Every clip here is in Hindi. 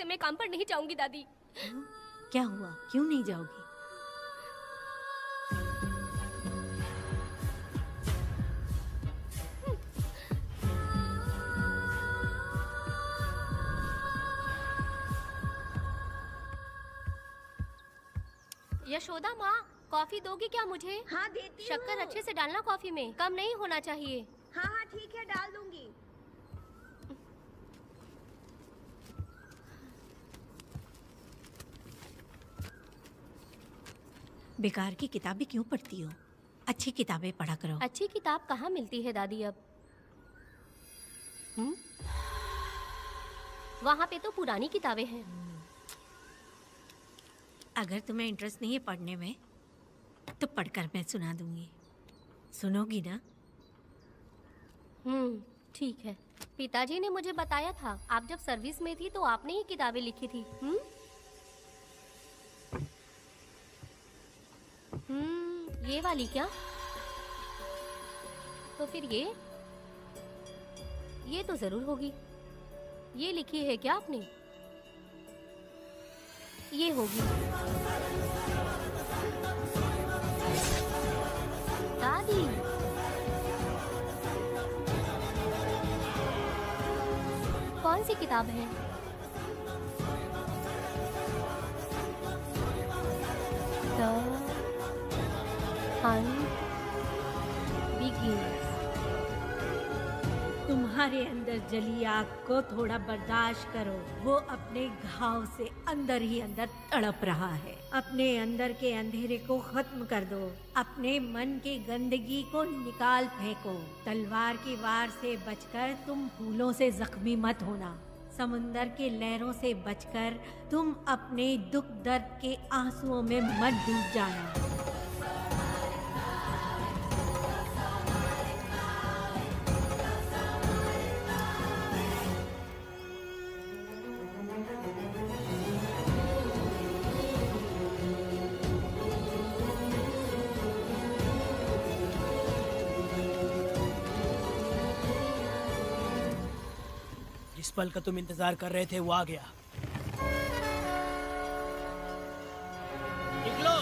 से मैं काम पर नहीं जाऊंगी दादी। क्या हुआ, क्यों नहीं जाओगी? यशोदा माँ, कॉफी दोगी क्या मुझे? हाँ देती हूँ। शक्कर अच्छे से डालना कॉफी में, कम नहीं होना चाहिए। हाँ हाँ ठीक है, डाल दूंगी। बेकार की किताबें क्यों पढ़ती हो? अच्छी किताबें पढ़ा करो। अच्छी किताब कहाँ मिलती है दादी अब? वहाँ पे तो पुरानी किताबें हैं। अगर तुम्हें इंटरेस्ट नहीं है पढ़ने में तो पढ़कर मैं सुना दूंगी। सुनोगी ना? ठीक है। पिताजी ने मुझे बताया था, आप जब सर्विस में थी तो आपने ही किताबें लिखी थी। ये वाली क्या? तो फिर ये तो जरूर होगी। ये लिखी है क्या आपने? ये होगी। दादी, कौन सी किताब है? The Hunt Begins। तुम्हारे अंदर जली आग को थोड़ा बर्दाश्त करो। वो अपने घाव से अंदर ही अंदर तड़प रहा है। अपने अंदर के अंधेरे को खत्म कर दो। अपने मन की गंदगी को निकाल फेंको। तलवार की वार से बचकर तुम फूलों से जख्मी मत होना। समुंदर के लहरों से बचकर तुम अपने दुख दर्द के आंसुओं में मत डूब जाना। जिस पल का तुम इंतजार कर रहे थे वो आ गया। निकलो।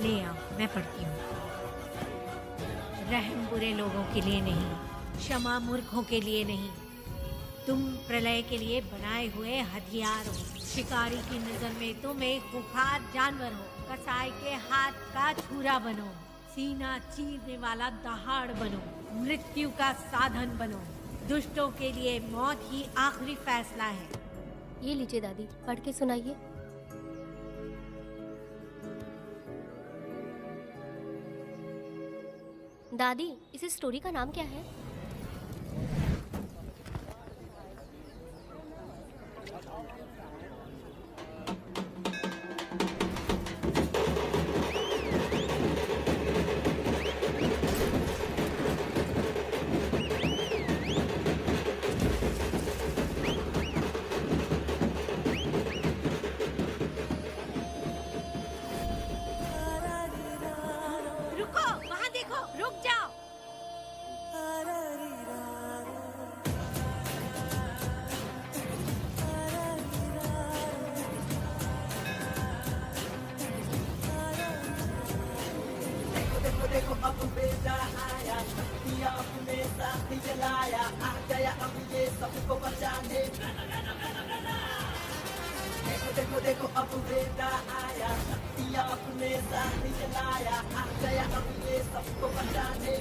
ले आओ, मैं पढ़ती हूँ। रहम बुरे लोगों के लिए नहीं, क्षमा मूर्खों के लिए नहीं। तुम प्रलय के लिए बनाए हुए हथियार हो। शिकारी की नजर में तुम एक खुंखार जानवर हो। कसाई के हाथ का छुरा बनो। सीना चीरने वाला दहाड़ बनो। मृत्यु का साधन बनो। दुष्टों के लिए मौत ही आखिरी फैसला है। ये लीजिए दादी, पढ़ के सुनाइए। दादी, इस स्टोरी का नाम क्या है? रुको, वहाँ देखो, रुक जाओ। देखो अब बेटा आया, दिया अपने साथ जलाया, आ गया अब ये सबको बचाने। देखो देखो देखो अब बेटा आया, दिया अपने साथ जलाया, आ गया अब ये सबको बचाने।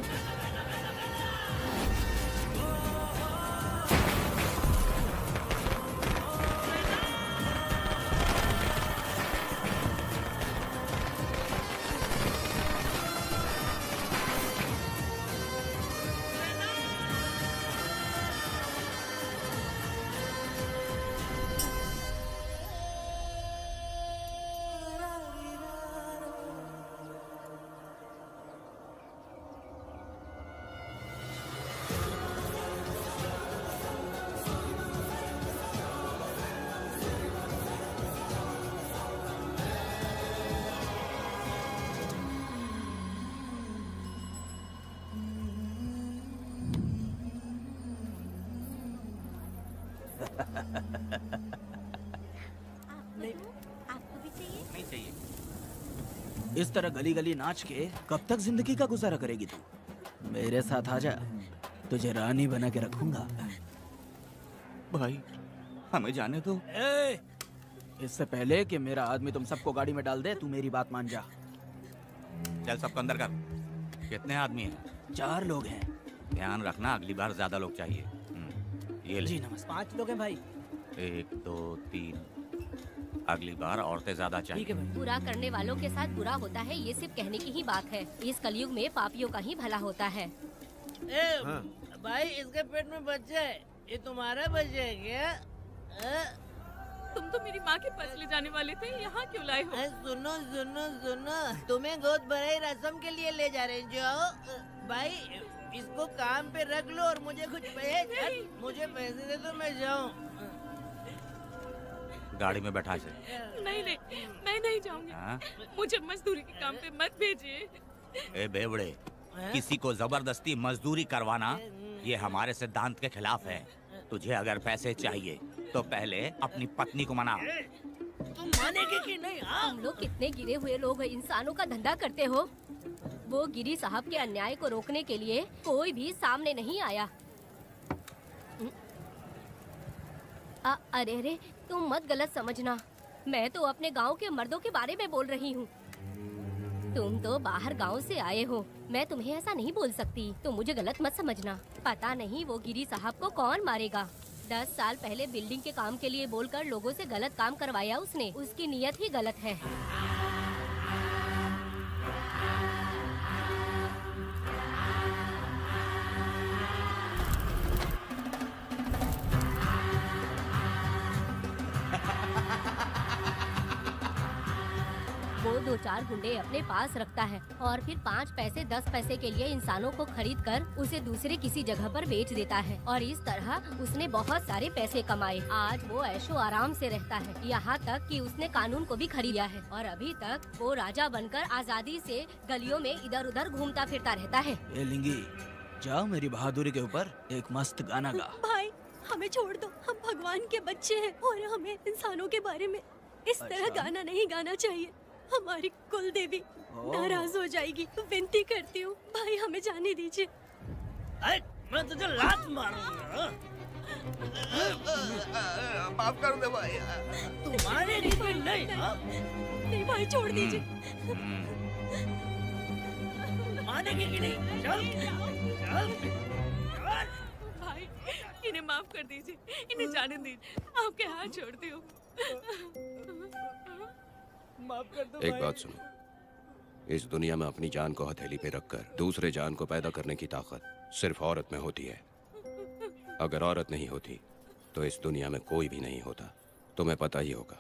आपको भी चाहिए? नहीं चाहिए। इस तरह गली गली नाच के कब तक जिंदगी का गुजारा करेगी तू? मेरे साथ आजा, तुझे रानी बना के रखूंगा। भाई हमें जाने दो। ए, इससे पहले कि मेरा आदमी तुम सबको गाड़ी में डाल दे, तू मेरी बात मान जा। चल सबको अंदर कर। कितने आदमी हैं? 4 लोग हैं। ध्यान रखना, अगली बार ज्यादा लोग चाहिए। ये ले। जी नमस्ते। 5 लोग हैं भाई। 1 2 3। अगली बार औरतें ज्यादा चाहिए। ठीक है भाई। बुरा करने वालों के साथ बुरा होता है, ये सिर्फ कहने की ही बात है। इस कलयुग में पापियों का ही भला होता है। भाई इसके पेट में बच्चा है, ये तुम्हारा बच्चा है क्या? तुम तो मेरी माँ के पास ले जाने वाले थे, यहाँ क्यों लाए हो? सुनो सुनो सुनो, तुम्हें गोद भराई रस्म के लिए ले जा रहे हैं। जाओ भाई, इसको काम पे रख लो और मुझे कुछ मुझे पैसे दे दो, मैं जाऊँ। गाड़ी में बैठा से। नहीं नहीं, मैं नहीं जाऊंगी। मुझे मजदूरी के काम पे मत भेजिए। ए बेवड़े, किसी को जबरदस्ती मजदूरी करवाना ये हमारे सिद्धांत के खिलाफ है। तुझे अगर पैसे चाहिए तो पहले अपनी पत्नी को मना। तुम मानेगे कि नहीं? तुम लोग कितने गिरे हुए लोग इंसानों का धंधा करते हो। वो गिरी साहब के अन्याय को रोकने के लिए कोई भी सामने नहीं आया। अरे अरे, तुम मत गलत समझना, मैं तो अपने गांव के मर्दों के बारे में बोल रही हूँ। तुम तो बाहर गांव से आए हो, मैं तुम्हें ऐसा नहीं बोल सकती, तुम मुझे गलत मत समझना। पता नहीं वो गिरी साहब को कौन मारेगा। 10 साल पहले बिल्डिंग के काम के लिए बोलकर लोगों से गलत काम करवाया उसने। उसकी नीयत ही गलत है। वो 2-4 गुंडे अपने पास रखता है और फिर 5 पैसे 10 पैसे के लिए इंसानों को खरीद कर उसे दूसरे किसी जगह पर बेच देता है। और इस तरह उसने बहुत सारे पैसे कमाए। आज वो ऐशो आराम से रहता है, यहाँ तक कि उसने कानून को भी खरीदा है और अभी तक वो राजा बनकर आजादी से गलियों में इधर उधर घूमता फिरता रहता है। ए लिंगी, जाओ मेरी बहादुरी के ऊपर एक मस्त गाना गा। भाई हमें छोड़ दो, हम भगवान के बच्चे हैं और हमें इंसानों के बारे में इस तरह गाना नहीं गाना चाहिए। हमारी कुल देवी नाराज हो जाएगी। विनती करती हूँ भाई, हमें जाने दीजिए। मैं तुझे लात मारूंगा। माफ कर दे भाई। तुम्हारे लिए नहीं। नहीं भाई, छोड़ दीजिए। मानेंगे कि नहीं? चल चल भाई इन्हें माफ कर दीजिए, इन्हें जाने दीजिए, आपके हाथ छोड़ती हूँ। माफ कर दो एक भाई। बात सुनो, इस दुनिया में अपनी जान को हथेली पे रखकर दूसरे जान को पैदा करने की ताकत सिर्फ औरत में होती है। अगर औरत नहीं होती तो इस दुनिया में कोई भी नहीं होता। तुम्हें पता ही होगा,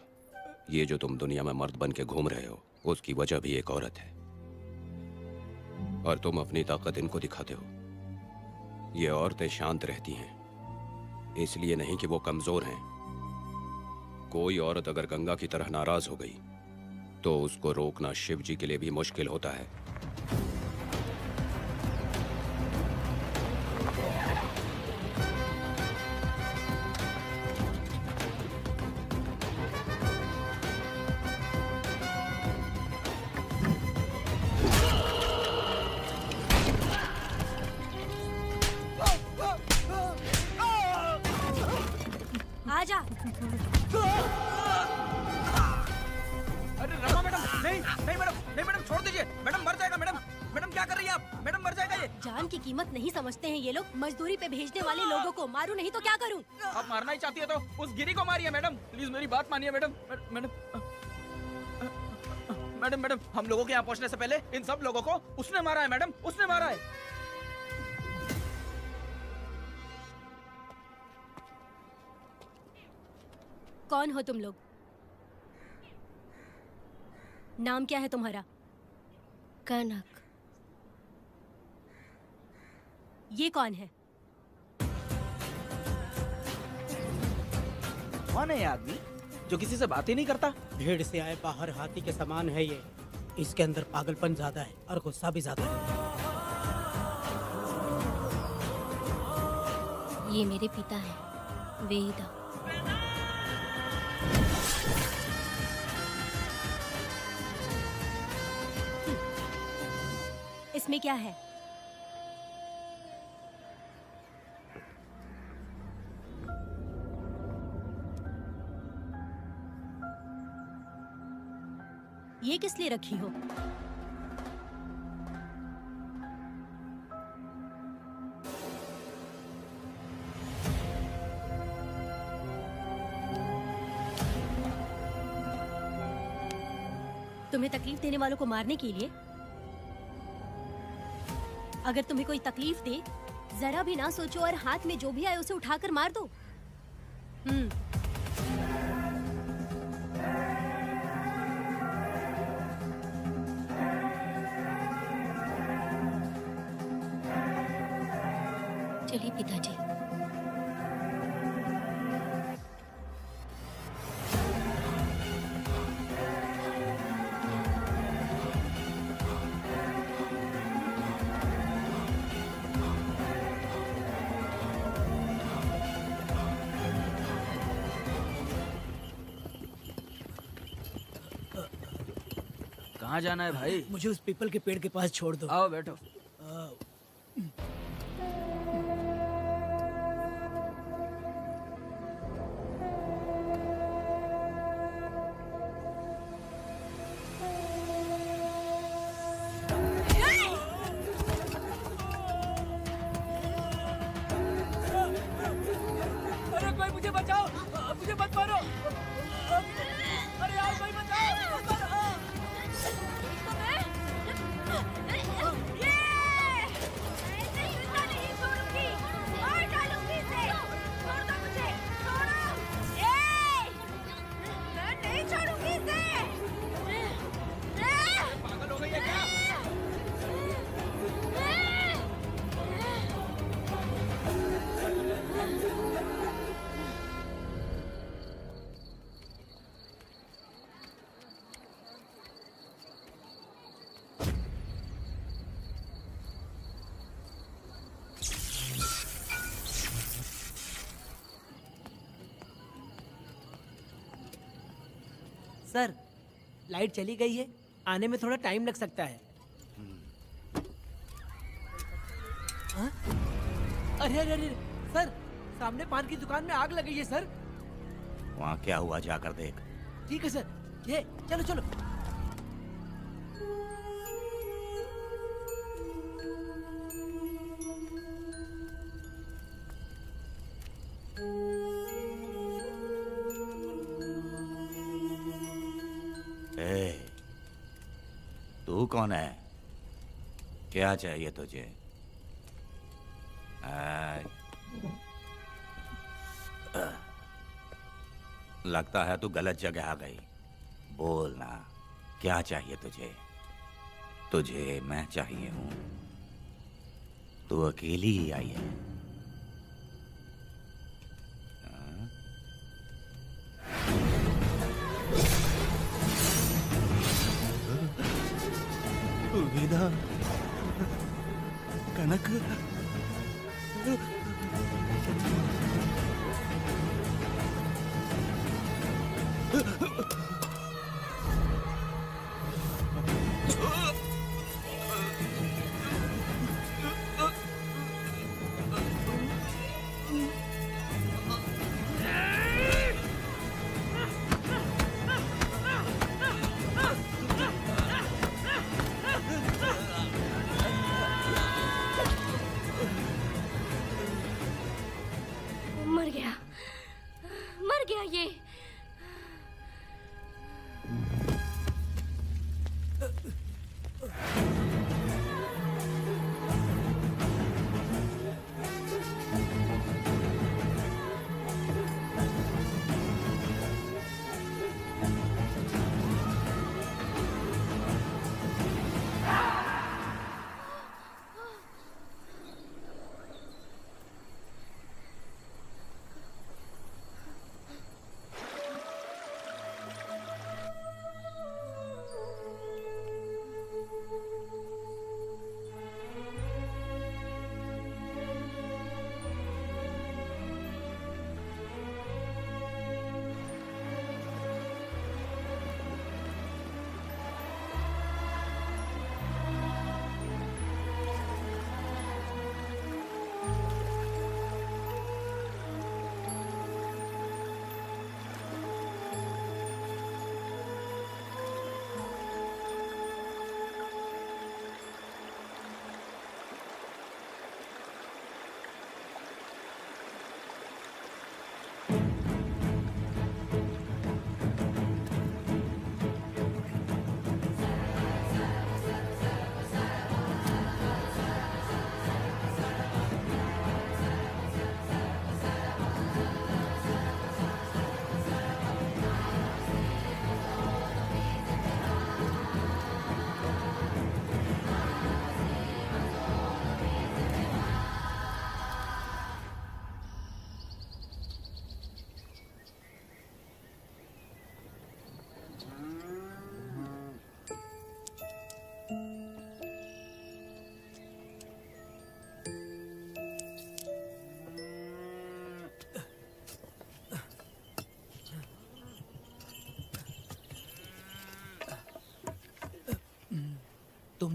ये जो तुम दुनिया में मर्द बन के घूम रहे हो उसकी वजह भी एक औरत है, और तुम अपनी ताकत इनको दिखाते हो। ये औरतें शांत रहती हैं, इसलिए नहीं कि वो कमजोर हैं। कोई औरत अगर गंगा की तरह नाराज हो गई तो उसको रोकना शिव जी के लिए भी मुश्किल होता है। आजा। अरे रमा मैडम, नहीं नहीं मैडम, नहीं मैडम, छोड़ दीजिए मैडम, मर जाएगा मैडम। मैडम क्या कर रही हैं आप? मैडम मर जाएगा ये। जान की कीमत नहीं समझते हैं ये लोग। मजदूरी पे भेजने वाले लोगों को मारूं नहीं तो क्या करूं? आप मारना ही चाहती है तो उस गिरी को मारिए मैडम, प्लीज मेरी बात मानिए मैडम। मैडम मैडम मैडम, हम लोगों के यहाँ पहुँचने से पहले इन सब लोगों को उसने मारा है मैडम, उसने मारा है। कौन हो तुम लोग? नाम क्या है तुम्हारा? कनक। ये कौन है? कौन है ये आदमी जो किसी से बात ही नहीं करता? भीड़ से आए बाहर हाथी के समान है ये। इसके अंदर पागलपन ज्यादा है और गुस्सा भी ज्यादा है। ये मेरे पिता हैं, वेदा। इसमें क्या है? ये किस लिए रखी हो? तुम्हें तकलीफ देने वालों को मारने के लिए? अगर तुम्हें कोई तकलीफ दे, जरा भी ना सोचो और हाथ में जो भी आए उसे उठाकर मार दो। चलिए पिताजी। कहाँ जाना है भाई? मुझे उस पीपल के पेड़ के पास छोड़ दो। आओ बैठो। अरे कोई मुझे बचाओ, मुझे मत मारो। अरे यार कोई बचाओ। पागल हो गई है क्या? सर, लाइट चली गई है, आने में थोड़ा टाइम लग सकता है। हाँ? अरे अरे अरे सर, सामने पान की दुकान में आग लगी है सर। वहाँ क्या हुआ जाकर देख। ठीक है सर, ये चलो चलो। तू कौन है? क्या चाहिए तुझे? लगता है तू गलत जगह आ गई। बोल ना, क्या चाहिए तुझे? तुझे मैं चाहिए हूं। तू अकेली ही आई है। वीणा, कनक, मर गया ये।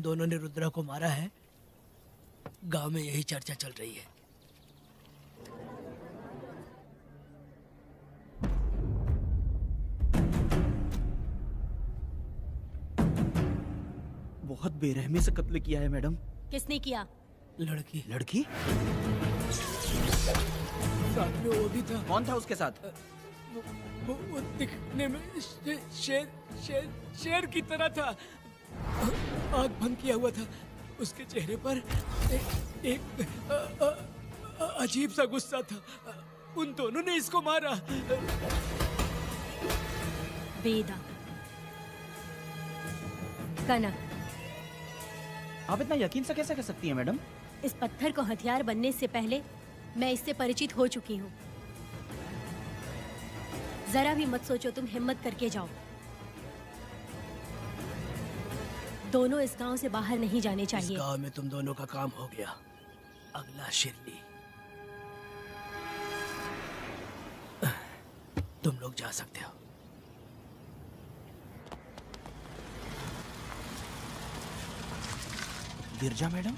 दोनों ने रुद्रा को मारा है, गांव में यही चर्चा चल रही है। बहुत बेरहमी से कत्ल किया है मैडम। किसने किया? लड़की। लड़की? साथ में वो भी था। कौन था उसके साथ? वो दिखने में शेर की तरह था। आँख बंद किया हुआ था। उसके चेहरे पर एक अजीब सा गुस्सा था। उन दोनों ने इसको मारा। वेदा, कनक, आप इतना यकीन से कैसे कह सकती हैं मैडम? इस पत्थर को हथियार बनने से पहले मैं इससे परिचित हो चुकी हूँ। जरा भी मत सोचो, तुम हिम्मत करके जाओ। दोनों इस गांव से बाहर नहीं जाने चाहिए। इस गांव में तुम दोनों का काम हो गया। अगला शिरली। तुम लोग जा सकते हो। गिरजा मैडम?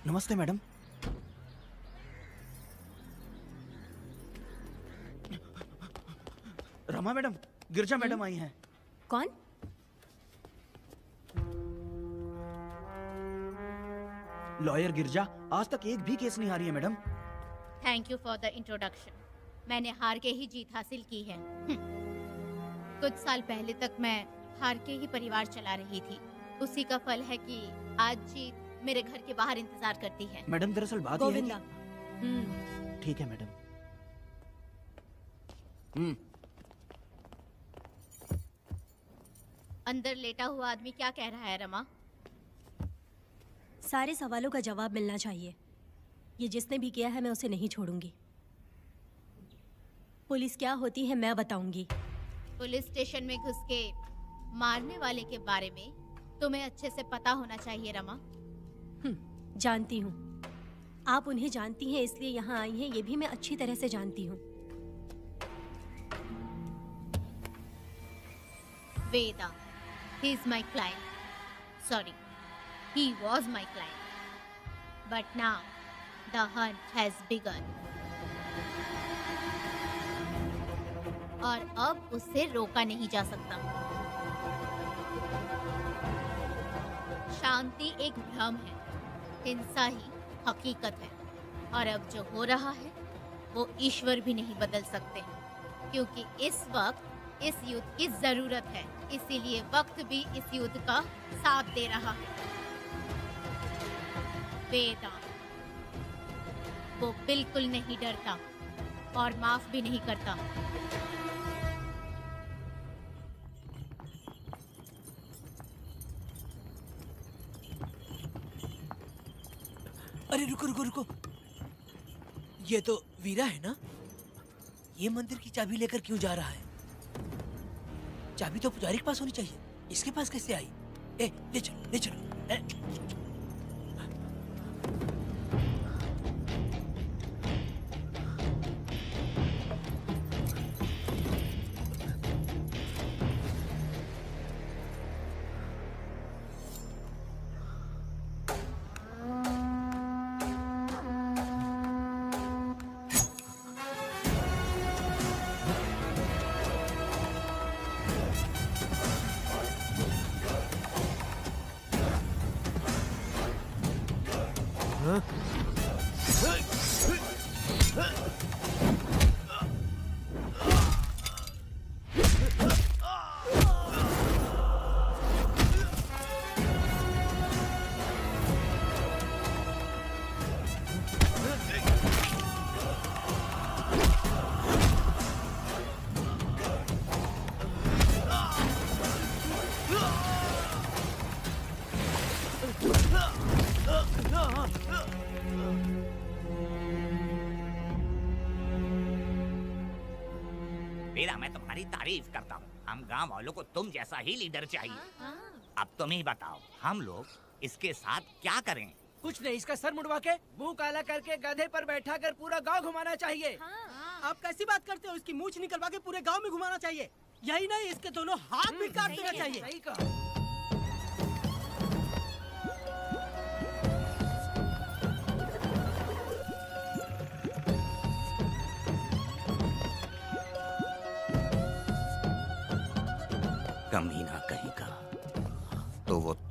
नमस्ते मैडम। रमा मैडम, गिरजा मैडम आई हैं। कौन? लॉयर गिरजा आज तक एक भी केस नहीं हारी है madam. Thank you for the introduction. मैंने हार के ही जीत हासिल की है। कुछ साल पहले तक मैं हार के ही परिवार चला रही थी। उसी का फल है कि आज जीत मेरे घर के बाहर इंतजार करती है। मैडम दरअसल बात यह है गोविंदा। कि... ठीक है मैडम। अंदर लेटा हुआ आदमी क्या कह रहा है रमा? सारे सवालों का जवाब मिलना चाहिए। ये जिसने भी किया है मैं उसे नहीं छोड़ूंगी। पुलिस क्या होती है मैं बताऊंगी। पुलिस स्टेशन में घुस के मारने वाले के बारे में तुम्हें अच्छे से पता होना चाहिए रमा। जानती हूँ। आप उन्हें जानती हैं इसलिए यहाँ आई हैं, ये भी मैं अच्छी तरह से जानती हूँ। वेदा, he is my client. Sorry, he was my client. But now the hunt has begun. और अब उससे रोका नहीं जा सकता। शांति एक भ्रम है, हिंसा ही हकीकत है। और अब जो हो रहा है वो ईश्वर भी नहीं बदल सकते, क्योंकि इस वक्त इस युद्ध की जरूरत है। इसीलिए वक्त भी इस युद्ध का साथ दे रहा है। वेदा, वो बिल्कुल नहीं डरता और माफ भी नहीं करता। अरे रुको रुको रुको, ये तो वीरा है ना? ये मंदिर की चाबी लेकर क्यों जा रहा है? चाबी तो पुजारी के पास होनी चाहिए, इसके पास कैसे आई? ले चलो ले चलो। वीरा, मैं तुम्हारी तारीफ करता हूँ। हम गांव वालों को तुम जैसा ही लीडर चाहिए। अब तुम ही बताओ, हम लोग इसके साथ क्या करें? कुछ नहीं, इसका सर मुड़वा के मुंह काला करके गधे पर बैठा कर पूरा गांव घुमाना चाहिए। आप कैसी बात करते हो? इसकी मूंछ निकलवा के पूरे गांव में घुमाना चाहिए। यही नहीं, इसके दोनों हाथ भी काट देना चाहिए। सही कहा।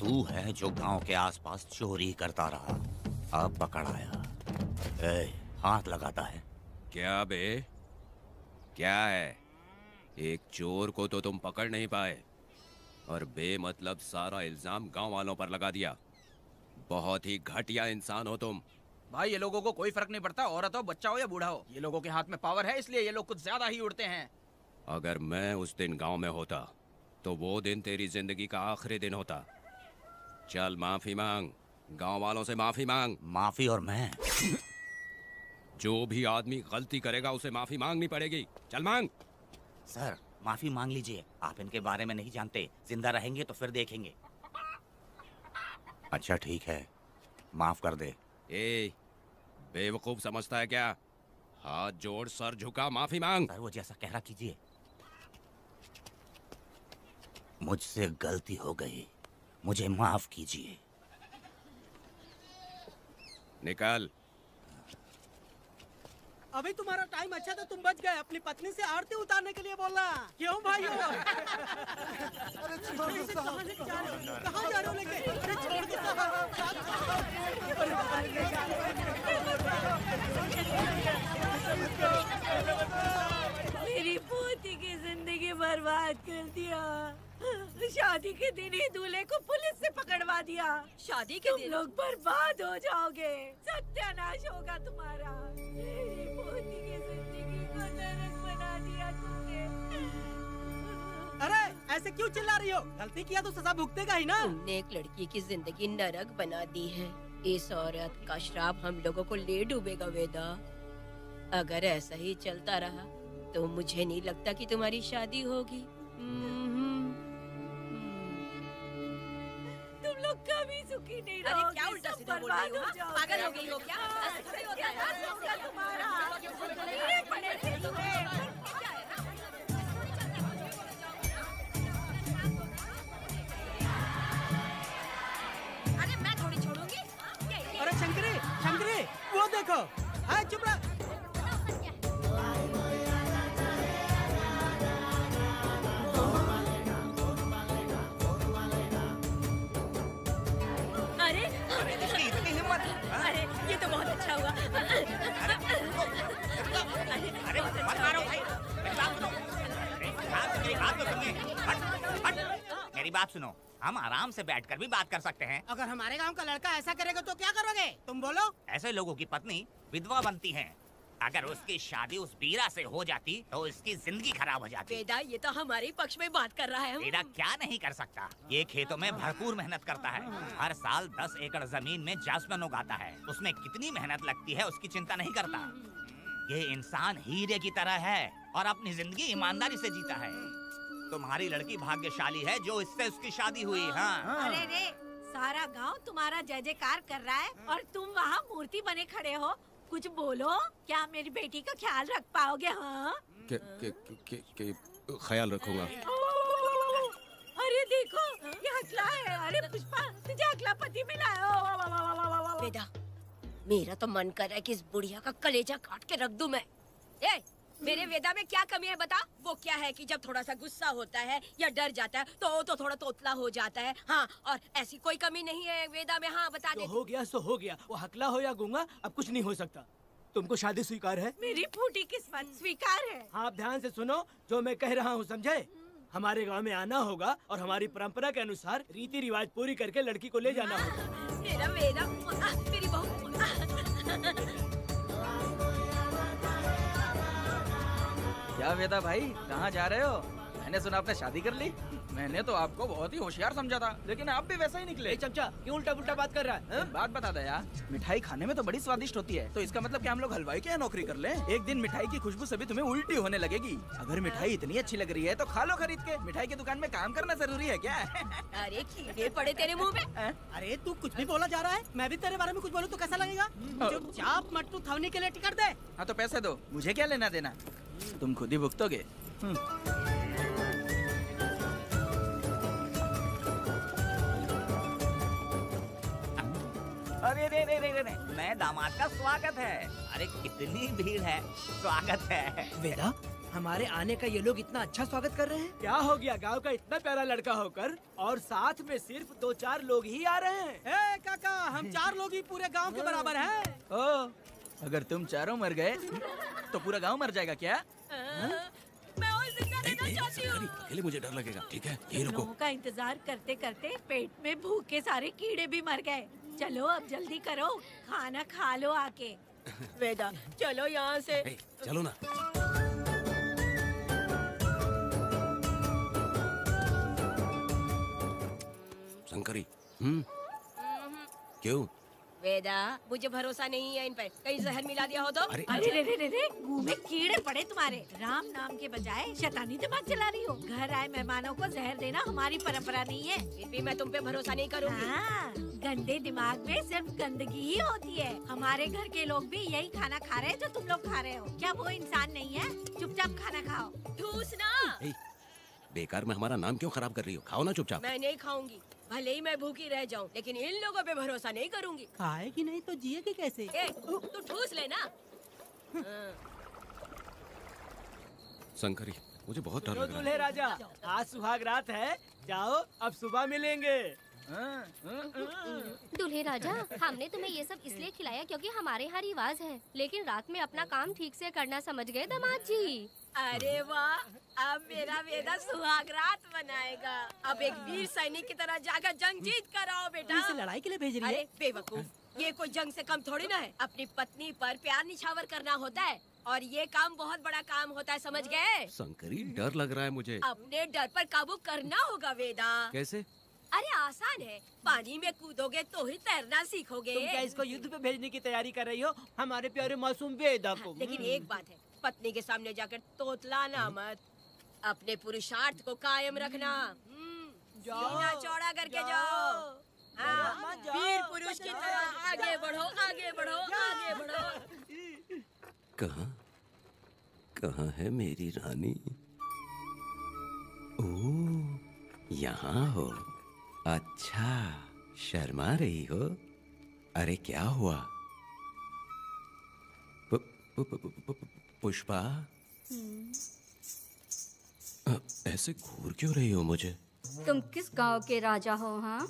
तू है जो गांव के आसपास चोरी करता रहा, अब पकड़ आया। ए, हाथ लगाता है। क्या बे? क्या है? एक चोर को तो तुम पकड़ नहीं पाए और बेमतलब सारा इल्जाम गांव वालों पर लगा दिया। बहुत ही घटिया इंसान हो तुम। भाई ये लोगों को कोई फर्क नहीं पड़ता, औरत हो, बच्चा हो या बूढ़ा हो। ये लोगों के हाथ में पावर है, इसलिए ये लोग कुछ ज्यादा ही उड़ते हैं। अगर मैं उस दिन गांव में होता तो वो दिन तेरी जिंदगी का आखिरी दिन होता। चल माफी मांग, गांव वालों से माफी मांग। माफी? और मैं? जो भी आदमी गलती करेगा उसे माफी मांगनी पड़ेगी। चल मांग। सर माफी मांग लीजिए, आप इनके बारे में नहीं जानते। जिंदा रहेंगे तो फिर देखेंगे। अच्छा ठीक है, माफ कर दे। ए, बेवकूफ समझता है क्या? हाथ जोड़, सर झुका, माफी मांग। सर वो जैसा कह रहा कीजिए। मुझसे गलती हो गई, मुझे माफ कीजिए। निकल। अभी तुम्हारा टाइम अच्छा था, तुम बच गए। अपनी पत्नी से आरती उतारने के लिए बोलना। क्यों भाई? अरे कहाँ जा रहे हो लेके? अरे छोड़ के मेरी पोती की जिंदगी बर्बाद कर दिया। शादी के दिन ही दूल्हे को पुलिस से पकड़वा दिया। शादी के तुम लोग बर्बाद हो जाओगे, सत्यानाश होगा तुम्हारा। मेरी पोती की जिंदगी को नरक बना दिया तुमने। अरे ऐसे क्यों चिल्ला रही हो? गलती किया तो सजा भुगतेगा ही ना। तुमने एक लड़की की जिंदगी नरक बना दी है। इस औरत का श्राप हम लोगों को ले डूबेगा वेदा। अगर ऐसा ही चलता रहा तो मुझे नहीं लगता कि तुम्हारी शादी होगी। तुम लोग कभी सुखी नहीं अरे रहोगे। क्या उल्टा सीधा बोल बर्बाद रही हो? हो जाओगे। पागल हो गई हो क्या? ऐसे थोड़ी होता है। क्या होगा तुम्हारा? ये पड़ेगी तुम्हें। अरे मैं थोड़ी छोड़ूंगी। अरे शंकरी, शंकरी, वो देखो। हाँ चुप रह। अरे इतनी हिम्मत? अरे ये तो बहुत अच्छा हुआ। अरे मत मारो भाई, मेरी बात सुनो। मेरी बात तो सुनिए। हट, हट। मेरी बात सुनो, हम आराम से बैठकर भी बात कर सकते हैं। अगर हमारे गांव का लड़का ऐसा करेगा तो क्या करोगे? तुम बोलो। ऐसे लोगों की पत्नी विधवा बनती है। अगर उसकी शादी उस बीरा से हो जाती तो उसकी जिंदगी खराब हो जाती। वेदा ये तो हमारे पक्ष में बात कर रहा है। वेदा क्या नहीं कर सकता? ये खेतों में भरपूर मेहनत करता है। हर साल 10 एकड़ जमीन में जासमन उगाता है। उसमें कितनी मेहनत लगती है उसकी चिंता नहीं करता। ये इंसान हीरे की तरह है और अपनी जिंदगी ईमानदारी से जीता है। तुम्हारी लड़की भाग्यशाली है जो इससे उसकी शादी हुई। हाँ। अरे रे, सारा गांव तुम्हारा जय जयकार कर रहा है और तुम वहाँ मूर्ति बने खड़े हो। कुछ बोलो, क्या मेरी बेटी का ख्याल रख पाओगे? हाँ ख्याल रखूंगा। अरे देखो ये हकला है। अरे पुष्पा, तुझे हकला पति मिला है। वेदा मेरा तो मन कर रहा है कि इस बुढ़िया का कलेजा काट के रख दूं मैं। ए, मेरे वेदा में क्या कमी है बता? वो क्या है कि जब थोड़ा सा गुस्सा होता है या डर जाता है तो थोड़ा तोतला हो जाता है। हाँ, और ऐसी कोई कमी नहीं है वेदा में। हाँ बता दे। हो गया सो हो गया। वो हकला हो या गूंगा अब कुछ नहीं हो सकता। तुमको शादी स्वीकार है? मेरी फूटी किस्मत स्वीकार है। आप ध्यान से सुनो जो मैं कह रहा हूँ, समझे? हमारे गांव में आना होगा और हमारी परंपरा के अनुसार रीति रिवाज पूरी करके लड़की को ले जाना होगा। मेरा वेदा, मेरी बहू। क्या वेदा भाई, कहाँ जा रहे हो? मैंने सुना आपने शादी कर ली। मैंने तो आपको बहुत ही होशियार समझा था, लेकिन आप भी वैसा ही निकले। चमचा क्यों उल्टा पुल्टा बात कर रहा है? बात बता दे यार, मिठाई खाने में तो बड़ी स्वादिष्ट होती है, तो इसका मतलब क्या हम लोग हलवाई के यहाँ नौकरी कर लें? एक दिन मिठाई की खुशबू से भी तुम्हें उल्टी होने लगेगी। अगर मिठाई इतनी अच्छी लग रही है तो खा लो खरीद के। मिठाई की दुकान में काम करना जरूरी है क्या? अरे कीड़े पड़े तेरे मुँह में। अरे तू कुछ भी बोला जा रहा है। मैं भी तेरे बारे में कुछ बोलूँ तो कैसा लगेगा? चुपचाप मट्टू थवने के लिए टिकट दे। हाँ तो पैसे दो, मुझे क्या लेना देना, तुम खुद ही भुगतोगे। अरे रे रे रे रे, नए दामाद का स्वागत है। अरे कितनी भीड़ है, स्वागत है। वेदा हमारे आने का ये लोग इतना अच्छा स्वागत कर रहे हैं। क्या हो गया गांव का इतना प्यारा लड़का होकर और साथ में सिर्फ 2-4 लोग ही आ रहे हैं। ए काका, हम 4 लोग ही पूरे गांव के बराबर हैं। ओ, अगर तुम चारों मर गए तो पूरा गांव मर जाएगा क्या? मैं और जिंदा रहना चाहती हूँ। अकेले मुझे डर लगेगा, ठीक है? यही रुको। लोगों का इंतजार करते करते पेट में भूखे सारे कीड़े भी मर गए। चलो अब जल्दी करो, खाना खा लो आके। वेदा, चलो यहाँ से। चलो ना। शंकरी, क्यों? वेदा, मुझे भरोसा नहीं है इन पर। कहीं जहर मिला दिया हो तो? अरे रे रे रे रे, मुंह में कीड़े पड़े तुम्हारे। राम नाम के बजाय शैतानी दिमाग चला रही हो। घर आए मेहमानों को जहर देना हमारी परंपरा नहीं है। फिर भी मैं तुम पे भरोसा नहीं करूँगी। हाँ, गंदे दिमाग में सिर्फ गंदगी ही होती है। हमारे घर के लोग भी यही खाना खा रहे हैं जो तुम लोग खा रहे हो। क्या वो इंसान नहीं है? चुपचाप खाना खाओ। ठूसना। बेकार में हमारा नाम क्यों खराब कर रही हो? खाओ ना चुपचाप। मैं नहीं खाऊंगी, भले ही मैं भूखी रह जाऊं, लेकिन इन लोगों पे भरोसा नहीं करूंगी। खाएगी नहीं तो जिएगी कैसे? तू ठूस लेना। शंकरी, मुझे बहुत डर लग रहा दूल्हे राजा, आज सुहाग रात है, जाओ अब सुबह मिलेंगे। दूल्हे राजा, हमने तुम्हें ये सब इसलिए खिलाया क्योंकि हमारे यहाँ रिवाज है, लेकिन रात में अपना काम ठीक से करना समझ गए दामाद जी। अरे वाह, अब मेरा वेदा सुहाग रात मनाएगा। अब एक वीर सैनिक की तरह जाकर जंग जीत कर आओ बेटा। इसे लड़ाई के लिए भेज रही है? अरे बेवकूफ, ये कोई जंग से कम थोड़ी ना है। अपनी पत्नी पर प्यार निछावर करना होता है और ये काम बहुत बड़ा काम होता है, समझ गए? शंकरी, डर लग रहा है मुझे। अपने डर पर काबू करना होगा वेदा। कैसे? अरे आसान है, पानी में कूदोगे तो ही तैरना सीखोगे। तुम क्या इसको युद्ध पे भेजने की तैयारी कर रही हो? हमारे प्यारे मासूम वेदा को। लेकिन एक बात है, पत्नी के सामने जाकर तोतलाना मत। अपने पुरुषार्थ को कायम रखना। सीना चौड़ा करके जाओ। हाँ, वीर पुरुष की तरह आगे बढ़ो, आगे बढ़ो, आगे बढ़ो। कहाँ है मेरी रानी? ओह, यहाँ हो। अच्छा, शर्मा रही हो? अरे क्या हुआ? पुष्पा, ऐसे घूर क्यों रही हो मुझे? तुम किस गांव के राजा हो? हाँ,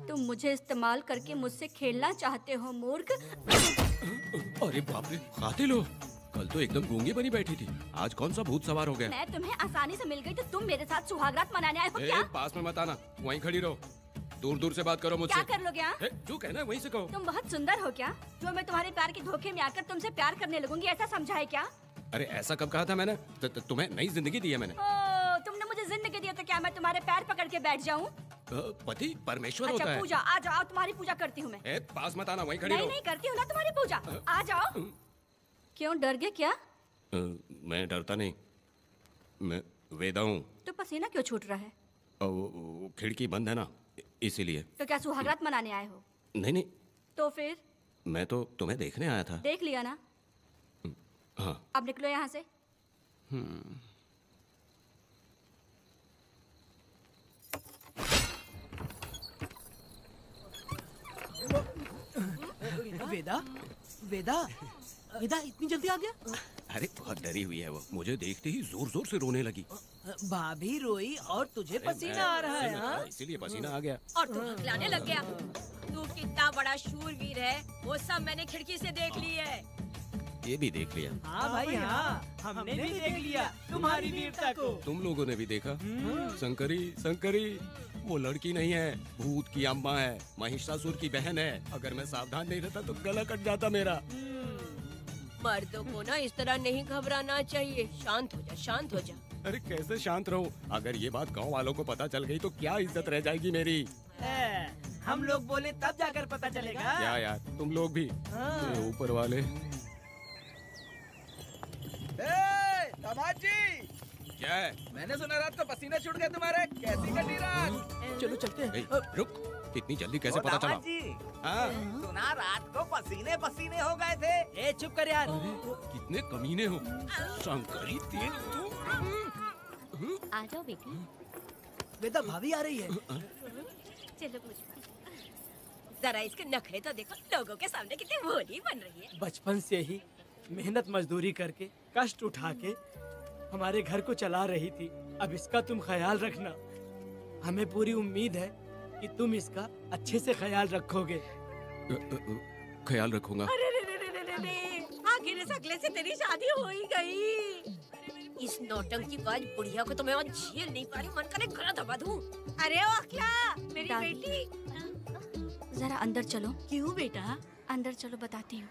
तुम मुझे इस्तेमाल करके मुझसे खेलना चाहते हो मूर्ख। अरे बाप रे, कातिल हो। कल तो एकदम गूंगी बनी बैठी थी, आज कौन सा भूत सवार हो गया? मैं तुम्हें आसानी से मिल गई तो तुम मेरे साथ सुहागरात मनाने आए हो क्या? पास में मत आना, वहीं खड़ी रहो। दूर दूर से बात करो मुझसे। क्या कर लोगे? जो कहना है वहीं से कहो। तुम बहुत सुंदर हो क्या, जो मैं तुम्हारे प्यार के धोखे में आकर तुमसे प्यार करने लगूंगी, ऐसा समझा है क्या? अरे ऐसा कब कहा था मैंने? तुम्हें नई जिंदगी दी है मैंने। तुमने मुझे जिंदगी दी है तो क्या मैं तुम्हारे पैर पकड़ के बैठ जाऊँ? पति परमेश्वर अच्छा, होता है। पूजा, आ जाओ, तुम्हारी पूजा करती हूँ मैं। पास मत आना, वहीं खड़ी रहो। नहीं करती हूँ ना तुम्हारी पूजा, आ जाओ। क्यों, डर गए क्या? मैं डरता नहीं, मैं वेदा हूँ। तो पसीना क्यों छूट रहा है? खिड़की बंद है ना, इसीलिए। तो क्या सुहागरात मनाने आए हो? नहीं, तो फिर? मैं तो तुम्हें देखने आया था। देख लिया ना? हाँ। अब निकलो यहाँ से। वेदा, वेदा, वेदा इतनी जल्दी आ गया? अरे बहुत डरी हुई है वो, मुझे देखते ही जोर जोर से रोने लगी। भाभी रोई और तुझे पसीना आ रहा है? हाँ? इसीलिए पसीना आ गया। और तू हकलाने लग गया। तू कितना बड़ा शूरवीर है, वो सब मैंने खिड़की से देख ली है। ये भी देख लिया? हाँ भाई हाँ, हमने भी देख लिया तुम्हारी वीरता को। तुम लोगों ने भी देखा? शंकरी, शंकरी, वो लड़की नहीं है, भूत की अम्मा है, महिषासुर की बहन है। अगर मैं सावधान नहीं रहता तो गला कट जाता मेरा। मर्दों को ना इस तरह नहीं घबराना चाहिए। शांत हो जा, शांत हो जा। अरे कैसे शांत रहूं? अगर ये बात गांव वालों को पता चल गई तो क्या इज्जत रह जाएगी मेरी? हम लोग बोले तब जाकर पता चलेगा। क्या यार, तुम लोग भी? ऊपर वाले। दामाद जी, क्या है? मैंने सुना रात को पसीने छूट गए तुम्हारे, कैसी कटी रात? चलो चलते हैं। रुक, इतनी जल्दी कैसे पता चला? हाँ? सुना रात को पसीने पसीने हो गए थे। ए चुप कर यार। कितने कमीने हो शंकरी, तेज तू। आ जाओ बेटी। वेदा, भाभी आ रही है। चलो पुष्पा। जरा इसके नखरे तो देखो, लोगों के सामने कितनी भोली बन रही है। बचपन से ही मेहनत मजदूरी करके, कष्ट उठा के हमारे घर को चला रही थी। अब इसका तुम ख्याल रखना। हमें पूरी उम्मीद है कि तुम इसका अच्छे से ख्याल रखोगे। ख्याल रखूंगा। अरे रे रे रे रे रे रे, आखिर इस अगले से तेरी शादी हो ही गई। इस नौटंकी बाज बुढ़िया को तो मैं और झेल नहीं पा रही, मन करे गला दबा दूं। अरे ओ अखिला, मेरी बेटी। जरा अंदर चलो। क्यों बेटा? अंदर चलो, बताती हूँ।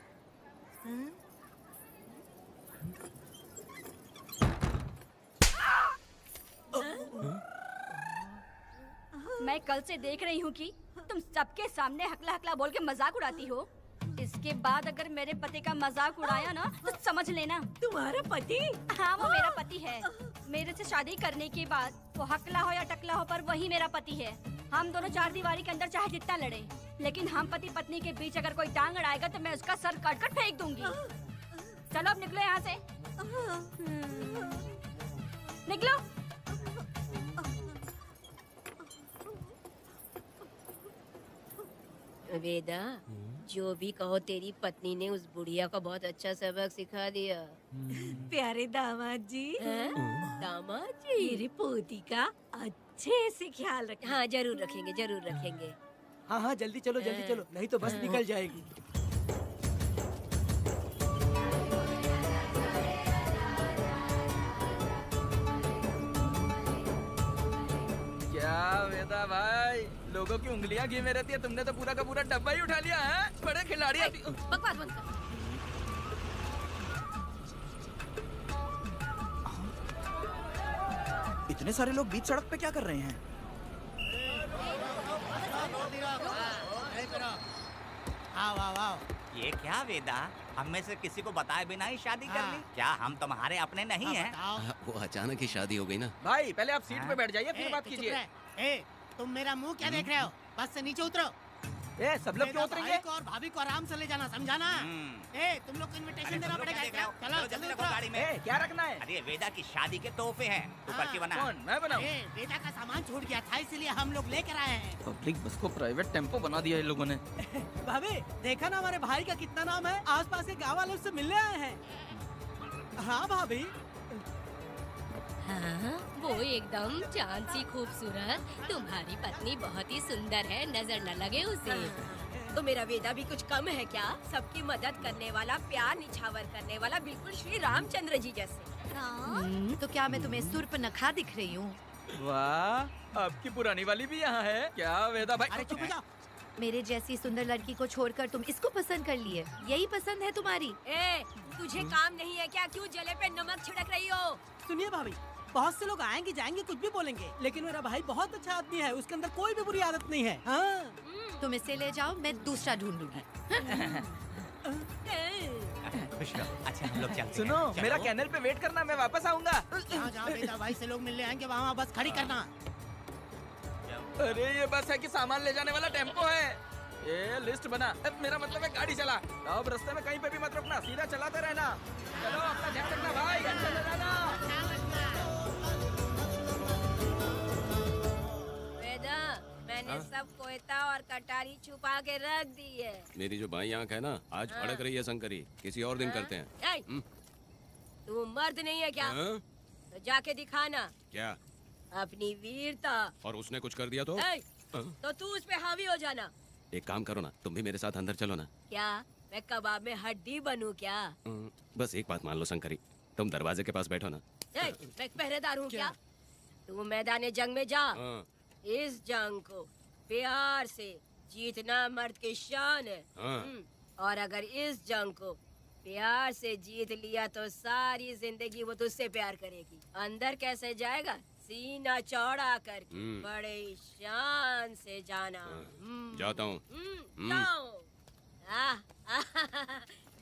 मैं कल से देख रही हूँ कि तुम सबके सामने हकला हकला बोल के मजाक उड़ाती हो। इसके बाद अगर मेरे पति का मजाक उड़ाया ना तो समझ लेना। तुम्हारा पति? हाँ, वो मेरा पति है। मेरे से शादी करने के बाद वो हकला हो या टकला हो, पर वही मेरा पति है। हम दोनों चार दीवारी के अंदर चाहे जितना लड़े, लेकिन हम पति पत्नी के बीच अगर कोई टांग अड़ाएगा तो मैं उसका सर काट कर फेंक दूंगी। चलो अब निकलो यहाँ से। निकलो। वेदा, जो भी कहो, तेरी पत्नी ने उस बुढ़िया को बहुत अच्छा सबक सिखा दिया। प्यारे दामाद जी। दामाद जी, मेरी पोती का अच्छे से ख्याल रखें। हाँ, जरूर रखेंगे, जरूर रखेंगे। हाँ हाँ, जल्दी चलो, जल्दी चलो, नहीं तो बस निकल जाएगी। क्या वेदा भाई, लोगों की उंगलियां घी में रहती है, तुमने तो पूरा का पूरा डब्बा ही उठा लिया है। बड़े खिलाड़ी। बकवास बंद कर। इतने सारे लोग बीच सड़क पे क्या कर रहे हैं? ये क्या वेदा, हम में से किसी को बताए बिना ही शादी कर ली? क्या हम तुम्हारे अपने नहीं हैं? वो अचानक ही शादी हो गई ना। भाई पहले आप सीट पे बैठ जाइए, फिर बात कीजिए। तुम मेरा मुंह क्या देख रहे हो? बस से नीचे उतरो। सब लोग क्यों उतरेंगे? भाई को और भाभी को आराम से ले जाना, समझा ना? तुम लोग को इनविटेशन देना पड़ेगा। चलो जल्दी उतरो। गाड़ी में क्या रखना है? अरे वेदा की शादी के तोहफे हैं, तू पर्ची बना। कौन? मैं बनाऊं? वेदा का सामान छूट गया था, इसलिए हम लोग लेकर आए हैं। पब्लिक बस को प्राइवेट टेम्पो बना दिया इन लोगों ने। भाभी, देखा ना हमारे भाई का कितना नाम है? आसपास के गाँव वालों से मिलने आए हैं। हाँ भाभी। हाँ, वो एकदम चांद सी खूबसूरत। तुम्हारी पत्नी बहुत ही सुंदर है, नजर न लगे उसे। तो मेरा वेदा भी कुछ कम है क्या? सबकी मदद करने वाला, प्यार निछावर करने वाला, बिल्कुल श्री रामचंद्र जी जैसे। तो क्या मैं तुम्हें सुर्पनखा दिख रही हूँ? वाह, आपकी पुरानी वाली भी यहाँ है क्या वेदा भाई? अरे चुप हो जाओ। मेरे जैसी सुंदर लड़की को छोड़कर तुम इसको पसंद कर लिए, यही पसंद है तुम्हारी? तुझे काम नहीं है क्या? क्यों जले पे नमक छिड़क रही हो? सुनिए भाभी, बहुत से लोग आएंगे जाएंगे, कुछ भी बोलेंगे, लेकिन मेरा भाई बहुत अच्छा आदमी है, उसके अंदर कोई भी बुरी आदत नहीं है। हाँ। तुम इसे ले जाओ, मैं दूसरा ढूंढ लूंगी। खुश रहो। अच्छा हम लोग चलते सुनो, हैं। मेरा कैनल पे वेट करना, मैं वापस आऊंगा। जहाँ वेदा भाई से लोग मिलने आएंगे वहाँ बस खड़ी करना। अरे ये बस है कि सामान ले जाने वाला टेम्पो है। ये लिस्ट बना। अब मेरा मतलब है गाड़ी चला। अब रास्ते में कहीं पे भी मत रुकना, सीधा चलाते रहना। चलो अपना ध्यान रखना भाई, अच्छा से जाना। वेदा, मैंने सब कोयता और कटारी छुपा के रख दी है। मेरी जो बाई आंख है ना, आज भड़क रही है शंकरी। किसी और दिन करते हैं। तू मर्द नहीं है क्या? तो जाके दिखाना क्या अपनी वीरता। और उसने कुछ कर दिया तो? तो तू उस पे हावी हो जाना। एक काम करो ना, तुम भी मेरे साथ अंदर चलो ना। क्या मैं कबाब में हड्डी बनूं क्या? बस एक बात मान लो शंकरी, तुम दरवाजे के पास बैठो ना। मैं पहरेदार हूँ क्या? तू मैदान जंग में जा। इस जंग को प्यार से जीतना मर्द की शान है। और अगर इस जंग को प्यार से जीत लिया तो सारी जिंदगी वो तुझसे प्यार करेगी। अंदर कैसे जाएगा? सीना चौड़ा करके बड़े शान से जाना। जाता हूँ।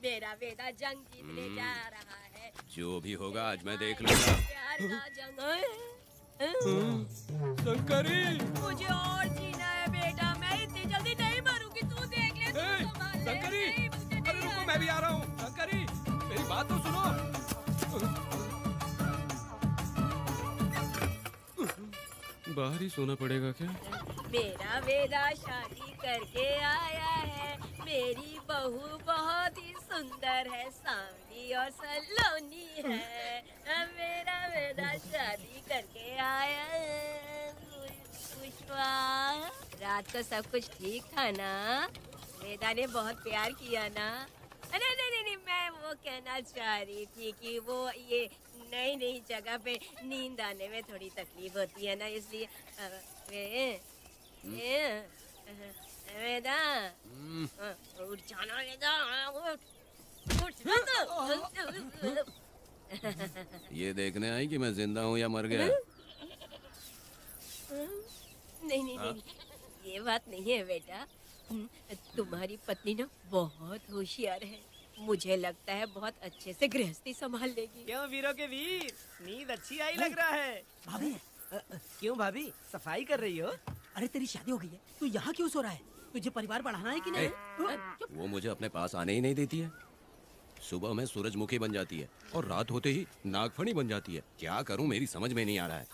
मेरा बेटा जंग जीतने जा रहा है। जो भी होगा आज मैं देख लूंगा। प्यार का जंग। शंकरी, मुझे और जीना है बेटा, मैं इतनी जल्दी नहीं मरूंगी। तू देख ले, तू संभाल ले। शंकरी, अरे रुको, मैं भी आ रहा हूँ। शंकरी, मेरी बात तो सुनो। बाहर ही सोना पड़ेगा क्या? मेरा वेदा शादी करके आया है। मेरी बहू बहुत ही सुंदर है, सांवली और सलोनी है। मेरा शादी करके आया पुष्पा। रात को सब कुछ ठीक था ना? वेदा ने बहुत प्यार किया ना? नहीं नहीं नहीं नहीं, मैं वो कहना चाह रही थी कि वो ये नई नई जगह पे नींद आने में थोड़ी तकलीफ होती है ना, इसलिए वेदा उठ जाना, वेदा उठ। ये देखने आई कि मैं जिंदा हूँ या मर गया? नहीं नहीं नहीं, ये बात नहीं है बेटा। तुम्हारी पत्नी ना बहुत होशियार है, मुझे लगता है बहुत अच्छे से गृहस्थी संभाल लेगी। क्यों वीरों के वीर, नींद अच्छी आई लग रहा है। भाभी क्यों भाभी, सफाई कर रही हो? अरे तेरी शादी हो गई है, तू यहाँ क्यों सो रहा है? तुझे परिवार बढ़ाना है कि नहीं? वो मुझे अपने पास आने ही नहीं देती है। सुबह में सूरजमुखी बन जाती है और रात होते ही नागफनी बन जाती है। क्या करूं, मेरी समझ में नहीं आ रहा है।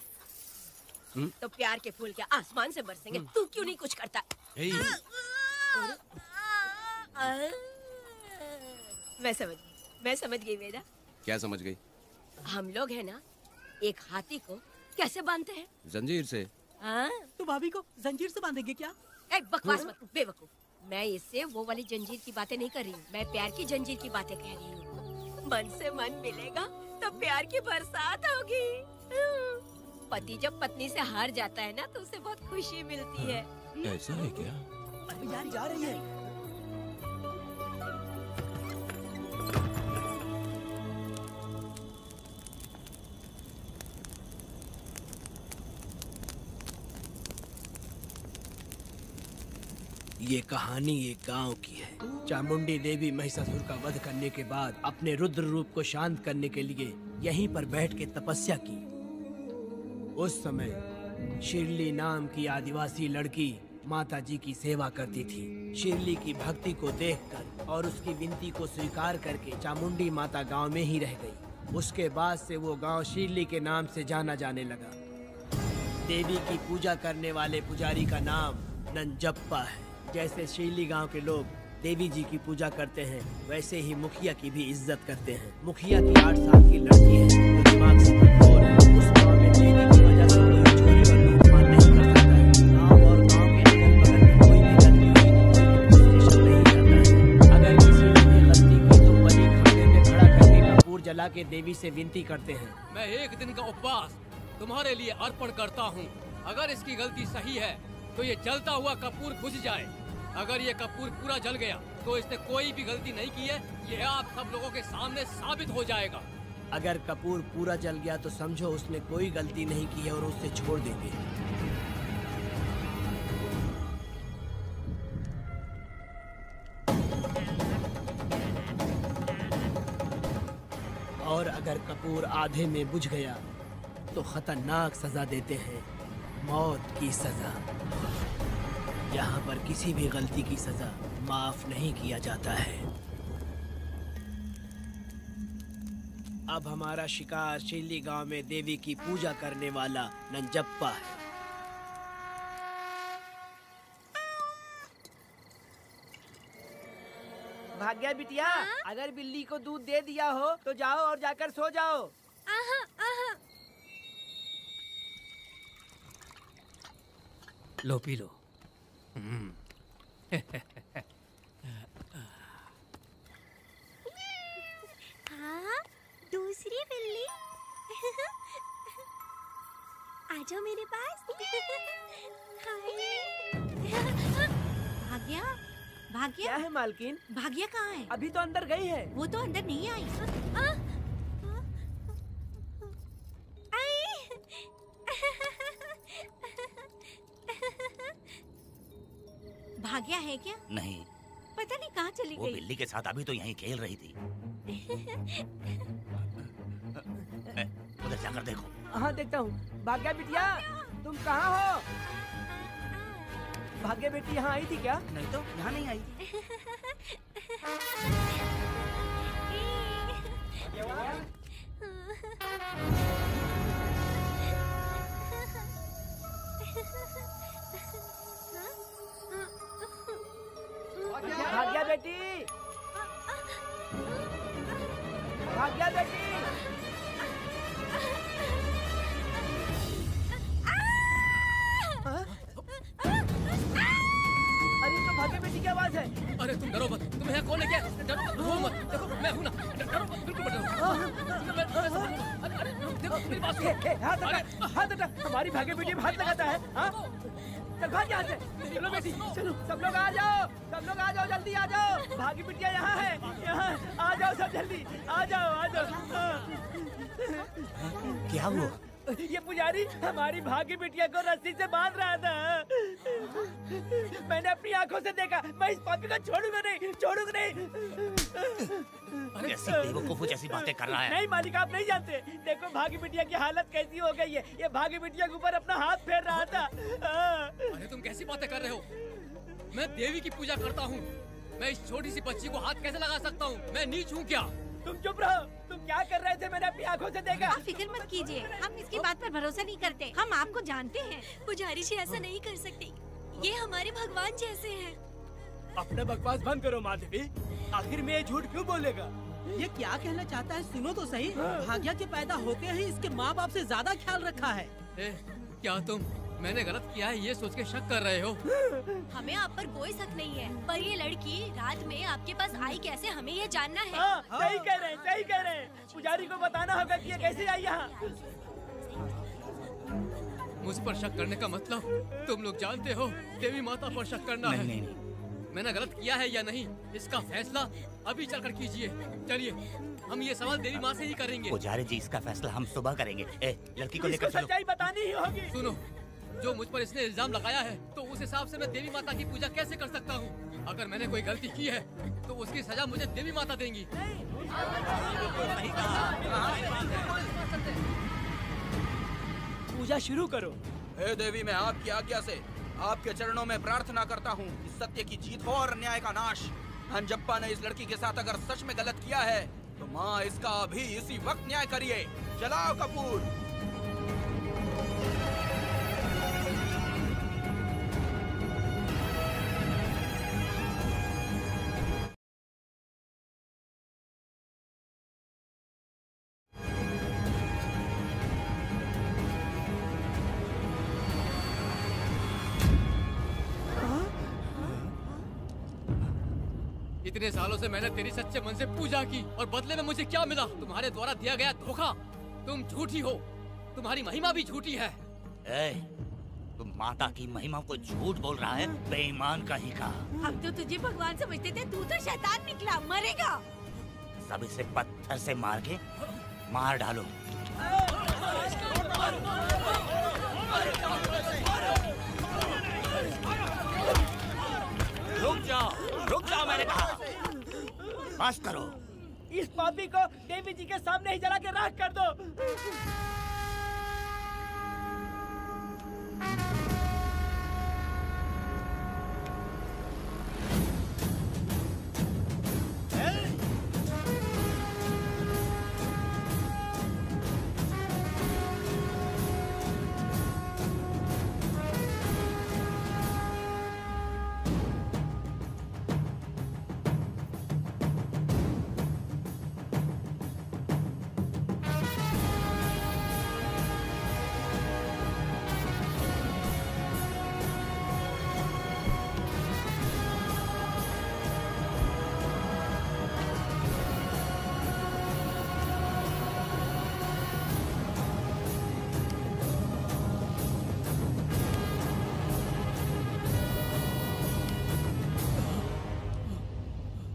तो प्यार के फूल क्या आसमान से बरसेंगे? तू क्यों नहीं कुछ करता? मैं समझ गई वेदा। क्या समझ गई? हम लोग है ना, एक हाथी को कैसे बांधते हैं? जंजीर से। तो भाभी को जंजीर से बांधेंगे क्या? बकवास मत, बेवकूफ। मैं इससे वो वाली जंजीर की बातें नहीं कर रही हूँ, मैं प्यार की जंजीर की बातें कह रही हूँ। मन से मन मिलेगा तो प्यार की बरसात होगी। पति जब पत्नी से हार जाता है ना तो उसे बहुत खुशी मिलती है। ऐसा है क्या? अरे यार जा रही है। ये कहानी एक गांव की है। चामुंडी देवी महिषासुर का वध करने के बाद अपने रुद्र रूप को शांत करने के लिए यहीं पर बैठ के तपस्या की। उस समय शिरली नाम की आदिवासी लड़की माता जी की सेवा करती थी। शिरली की भक्ति को देखकर और उसकी विनती को स्वीकार करके चामुंडी माता गांव में ही रह गई। उसके बाद से वो गांव शिरली के नाम से जाना जाने लगा। देवी की पूजा करने वाले पुजारी का नाम नंजप्पा है। जैसे शिरली गांव के लोग देवी जी की पूजा करते हैं, वैसे ही मुखिया की भी इज्जत करते हैं। मुखिया की 8 साल की लड़की है जो दिमाग से कमजोर है। उस गांव में देवी की वजह से कोई चोरी और लूटमार नहीं कर सकता है। गांव और गांव के अगल बगल में कोई भी गलती हुई तो कोई भी स्टेशन नहीं जाता है। अगर किसी ने भी गलती की तो बलि खाने में खड़ा करके कपूर जला के देवी से विनती करते हैं। मैं 1 दिन का उपवास तुम्हारे लिए अर्पण करता हूँ। अगर इसकी गलती सही है तो ये जलता हुआ कपूर बुझ जाए। अगर ये कपूर पूरा जल गया तो इसने कोई भी गलती नहीं की है, ये आप सब लोगों के सामने साबित हो जाएगा। अगर कपूर पूरा जल गया तो समझो उसने कोई गलती नहीं की है और उसे छोड़ देंगे। और अगर कपूर आधे में बुझ गया तो खतरनाक सजा देते हैं, मौत की सजा। यहाँ पर किसी भी गलती की सजा माफ नहीं किया जाता है। अब हमारा शिकार शिरली गांव में देवी की पूजा करने वाला नंजप्पा है। भाग्या बिटिया, अगर बिल्ली को दूध दे दिया हो तो जाओ और जाकर सो जाओ। लो पी लो। हाँ, दूसरी बिल्ली। आ जाओ मेरे पास। भाग्या, भाग्या क्या है मालकिन? भाग्या कहाँ है? अभी तो अंदर गई है। वो तो अंदर नहीं आई। भाग्या है क्या? नहीं, पता नहीं कहाँ चली वो गई। बिल्ली के साथ अभी तो यहीं खेल रही थी। उधर जाकर देखो। हाँ देखता हूँ। भाग्या बिटिया, तुम कहाँ हो? भाग्या बेटी यहाँ आई थी क्या? नहीं तो यहाँ नहीं आई। भाग्या बेटी, भाग्या बेटी, से। अरे तुम डरो मत, तुम्हें यहाँ कौन लेके आया? डरो मत, देखो मैं हूँ ना, डरो मत, बिल्कुल मत डरो। अरे देखो मेरी बात सुनो। हाथ हटा, हमारी भागे बेटी में हाथ लगाता है। हाँ चल भाग यहाँ से। चलो बेटी चलो, सब लोग आ जाओ, सब लोग आ जाओ, जल्दी आ जाओ। भागी बिटिया यहाँ है, यहाँ आ जाओ सब जल्दी, आ जाओ आ जाओ। क्या हुआ? ये पुजारी हमारी भागी बिटिया को रस्सी से बांध रहा था। मैंने अपनी आंखों से देखा। मैं इस पापी को छोड़ूंगा नहीं, छोड़ूंगा नहीं। ऐसी बेवकूफों जैसी बातें कर रहा है। नहीं मालिक, आप नहीं जानते। देखो भागी बिटिया की हालत कैसी हो गई है। ये भागी बिटिया के ऊपर अपना हाथ फेर रहा था। अरे तुम कैसी बातें कर रहे हो? मैं देवी की पूजा करता हूँ। मैं इस छोटी सी बच्ची को हाथ कैसे लगा सकता हूँ? मैं नीच हूँ क्या? तुम चुप रहो। तुम क्या कर रहे थे? मैंने अपनी आंखों से देखा। आप फिक्र मत कीजिए, हम इसकी बात पर भरोसा नहीं करते। हम आपको जानते हैं। पुजारी जी ऐसा नहीं कर सकती, ये हमारे भगवान जैसे हैं। अपना बकवास बंद करो माँ देवी। आखिर में ये झूठ क्यों बोलेगा? ये क्या कहना चाहता है? सुनो तो सही। भाग्या के पैदा होते ही इसके माँ बाप से ज्यादा ख्याल रखा है। क्या तुम मैंने गलत किया है ये सोच के शक कर रहे हो? हमें आप पर कोई शक नहीं है, पर ये लड़की रात में आपके पास आई कैसे, हमें ये जानना है। सही कह रहे हैं, सही कह रहे हैं। पुजारी को बताना होगा कि ये कैसे आई यहाँ। मुझ पर शक करने का मतलब तुम लोग जानते हो, देवी माता पर शक करना है। नहीं। मैंने गलत किया है या नहीं, इसका फैसला अभी चलकर कीजिए। चलिए हम ये सवाल देवी माँ से ही करेंगे। पुजारी जी इसका फैसला हम सुबह करेंगे। लड़की को लेकर चलो। सच्चाई बतानी ही होगी। सुनो, जो मुझ पर इसने इल्जाम लगाया है तो उस हिसाब से मैं देवी माता की पूजा कैसे कर सकता हूँ? अगर मैंने कोई गलती की है तो उसकी सजा मुझे देवी माता देंगी। पूजा शुरू करो। हे देवी, मैं आपकी आज्ञा से आपके चरणों में प्रार्थना करता हूँ कि सत्य की जीत हो और न्याय का नाश। अंजप्पा ने इस लड़की के साथ अगर सच में गलत किया है तो माँ इसका अभी इसी वक्त न्याय करिए। जलाओ कपूर। इतने सालों से मैंने तेरी सच्चे मन से पूजा की और बदले में मुझे क्या मिला? तुम्हारे द्वारा दिया गया धोखा। तुम झूठी हो, तुम्हारी महिमा भी झूठी है। तुम माता की महिमा को झूठ बोल रहा है, बेईमान कहीं का। हम तो तुझे भगवान समझते थे, तू तो शैतान निकला, मरेगा। सब इसे पत्थर से मार के मार डालो। रुक जाओ मैंने कहा। बस करो। इस पापी को देवी जी के सामने ही जला के राख कर दो।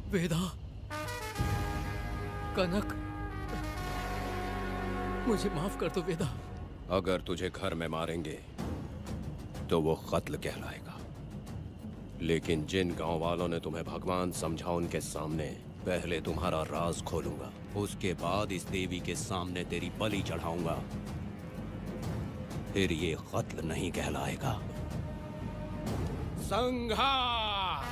वेदा, कनक, मुझे माफ कर दो वेदा। अगर तुझे घर में मारेंगे तो वो कत्ल कहलाएगा, लेकिन जिन गांव वालों ने तुम्हें भगवान समझा उनके सामने पहले तुम्हारा राज खोलूंगा, उसके बाद इस देवी के सामने तेरी बलि चढ़ाऊंगा, फिर ये कत्ल नहीं कहलाएगा। संहार!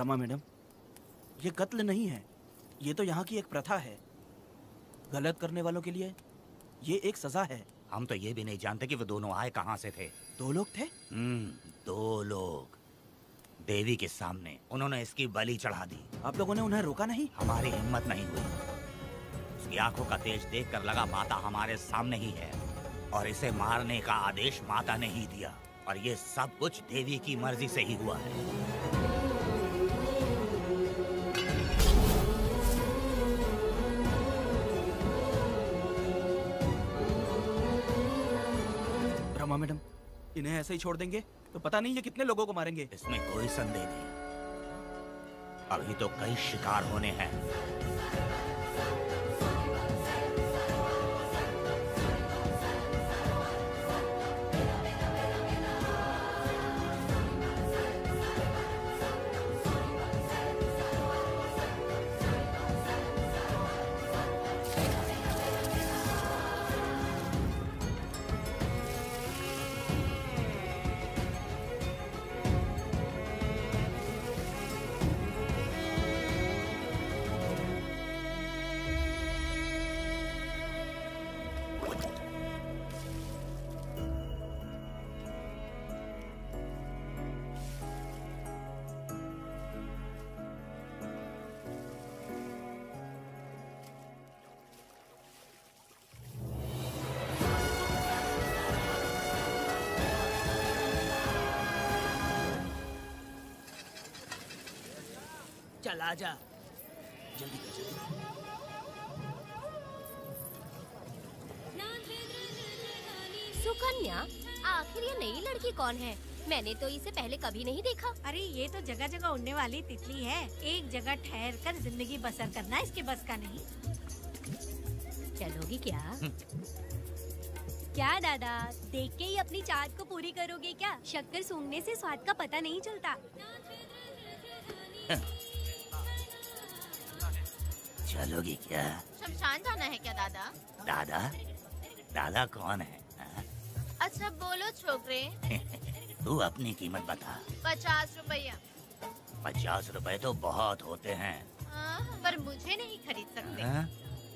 रमा मैडम, ये कत्ल नहीं है, ये तो यहाँ की एक प्रथा है। गलत करने वालों के लिए ये एक सजा है। हम तो ये भी नहीं जानते कि वो दोनों आए कहाँ से थे। 2 लोग थे? 2 लोग देवी के सामने, उन्होंने इसकी बलि चढ़ा दी। आप लोगों ने उन्हें रोका नहीं? हमारी हिम्मत नहीं हुई। उसकी आंखों का तेज देखकर लगा माता हमारे सामने ही है और इसे मारने का आदेश माता ने ही दिया, और ये सब कुछ देवी की मर्जी से ही हुआ है। रमा मैडम, इन्हें ऐसे ही छोड़ देंगे तो पता नहीं ये कितने लोगों को मारेंगे। इसमें कोई संदेह नहीं, अभी तो कई शिकार होने हैं। चल आजा, जल्दी कर जल्दी। सुकन्या, आखिर ये नई लड़की कौन है? मैंने तो इसे पहले कभी नहीं देखा। अरे ये तो जगह जगह उड़ने वाली तितली है। एक जगह ठहर कर जिंदगी बसर करना इसके बस का नहीं। चलोगी क्या? क्या दादा, देख के ही अपनी चाट को पूरी करोगे क्या? शक्कर सूंघने से स्वाद का पता नहीं चलता। चलोगी क्या? शमशान जाना है क्या दादा? दादा? दादा कौन है? अच्छा बोलो छोकरे। तू अपनी कीमत बता। 50 रुपया। 50 रुपए तो बहुत होते हैं। पर मुझे नहीं खरीद सकते।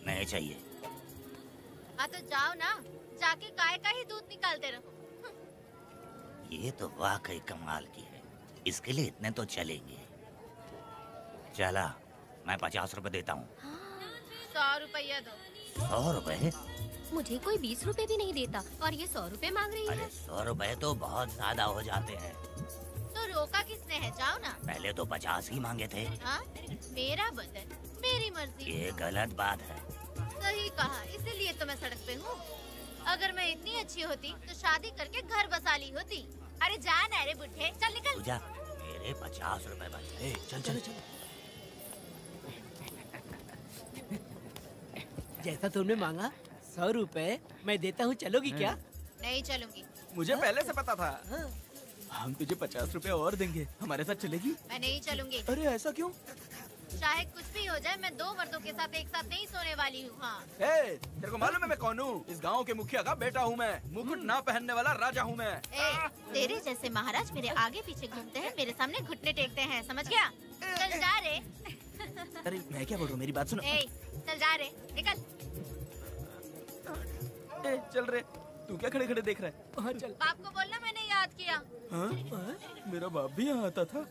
नहीं चाहिए। हाँ तो जाओ ना, जाके गाय का ही दूध निकालते रहो। ये तो वाकई कमाल की है, इसके लिए इतने तो चलेंगे। चला, मैं 50 रुपए देता हूँ। 100 रुपया दो। 100 रुपए? मुझे कोई 20 रुपए भी नहीं देता और ये 100 रुपए मांग रही है। अरे 100 रुपए तो बहुत ज्यादा हो जाते हैं। तो रोका किसने है? जाओ ना। पहले तो 50 ही मांगे थे। हाँ? मेरा बदन, मेरी मर्जी। ये गलत बात है। सही कहा, इसीलिए तो मैं सड़क पे हूँ। अगर मैं इतनी अच्छी होती तो शादी करके घर बसा ली होती। अरे जा ना रे बुढ़े, चल निकल। पूजा, मेरे 50 रुपए बचे। चल चल चल। जैसा तुमने मांगा 100 रुपए मैं देता हूँ, चलोगी क्या? नहीं चलूंगी। मुझे पहले से पता था। हम तुझे 50 रुपए और देंगे, हमारे साथ चलेगी? मैं नहीं चलूंगी। अरे ऐसा क्यों? चाहे कुछ भी हो जाए, मैं 2 मर्दों के साथ एक साथ नहीं सोने वाली हूँ। हाँ। तेरे को मालूम है मैं कौन हूँ? इस गांव के मुखिया का बेटा हूँ मैं। मुकुट ना पहनने वाला राजा हूँ मैं। तेरे जैसे महाराज मेरे आगे पीछे घूमते हैं, मेरे सामने घुटने टेकते हैं, समझ गया? चल जा रे। अरे मैं क्या बोल रहा हूँ, मेरी बात सुनो। चल जा रे, निकल। चल रे, तू क्या खड़े खड़े देख रहा है? हाँ चल। बाप को बोलना मैंने याद किया। हाँ? मेरा बाप भी यहाँ आता था।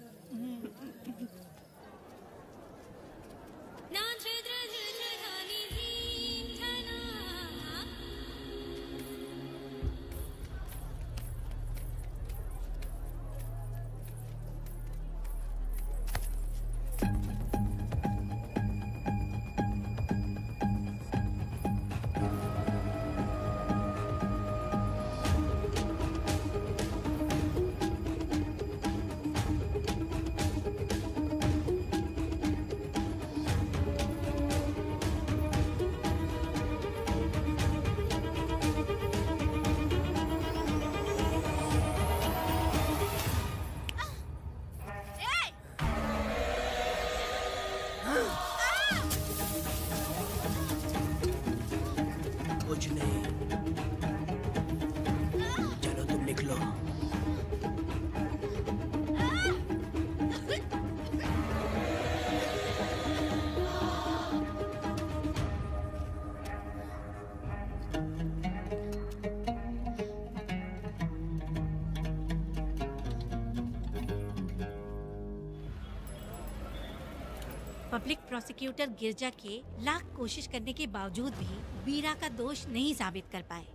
पब्लिक प्रोसिक्यूटर गिरजा के लाख कोशिश करने के बावजूद भी वीरा का दोष नहीं साबित कर पाए,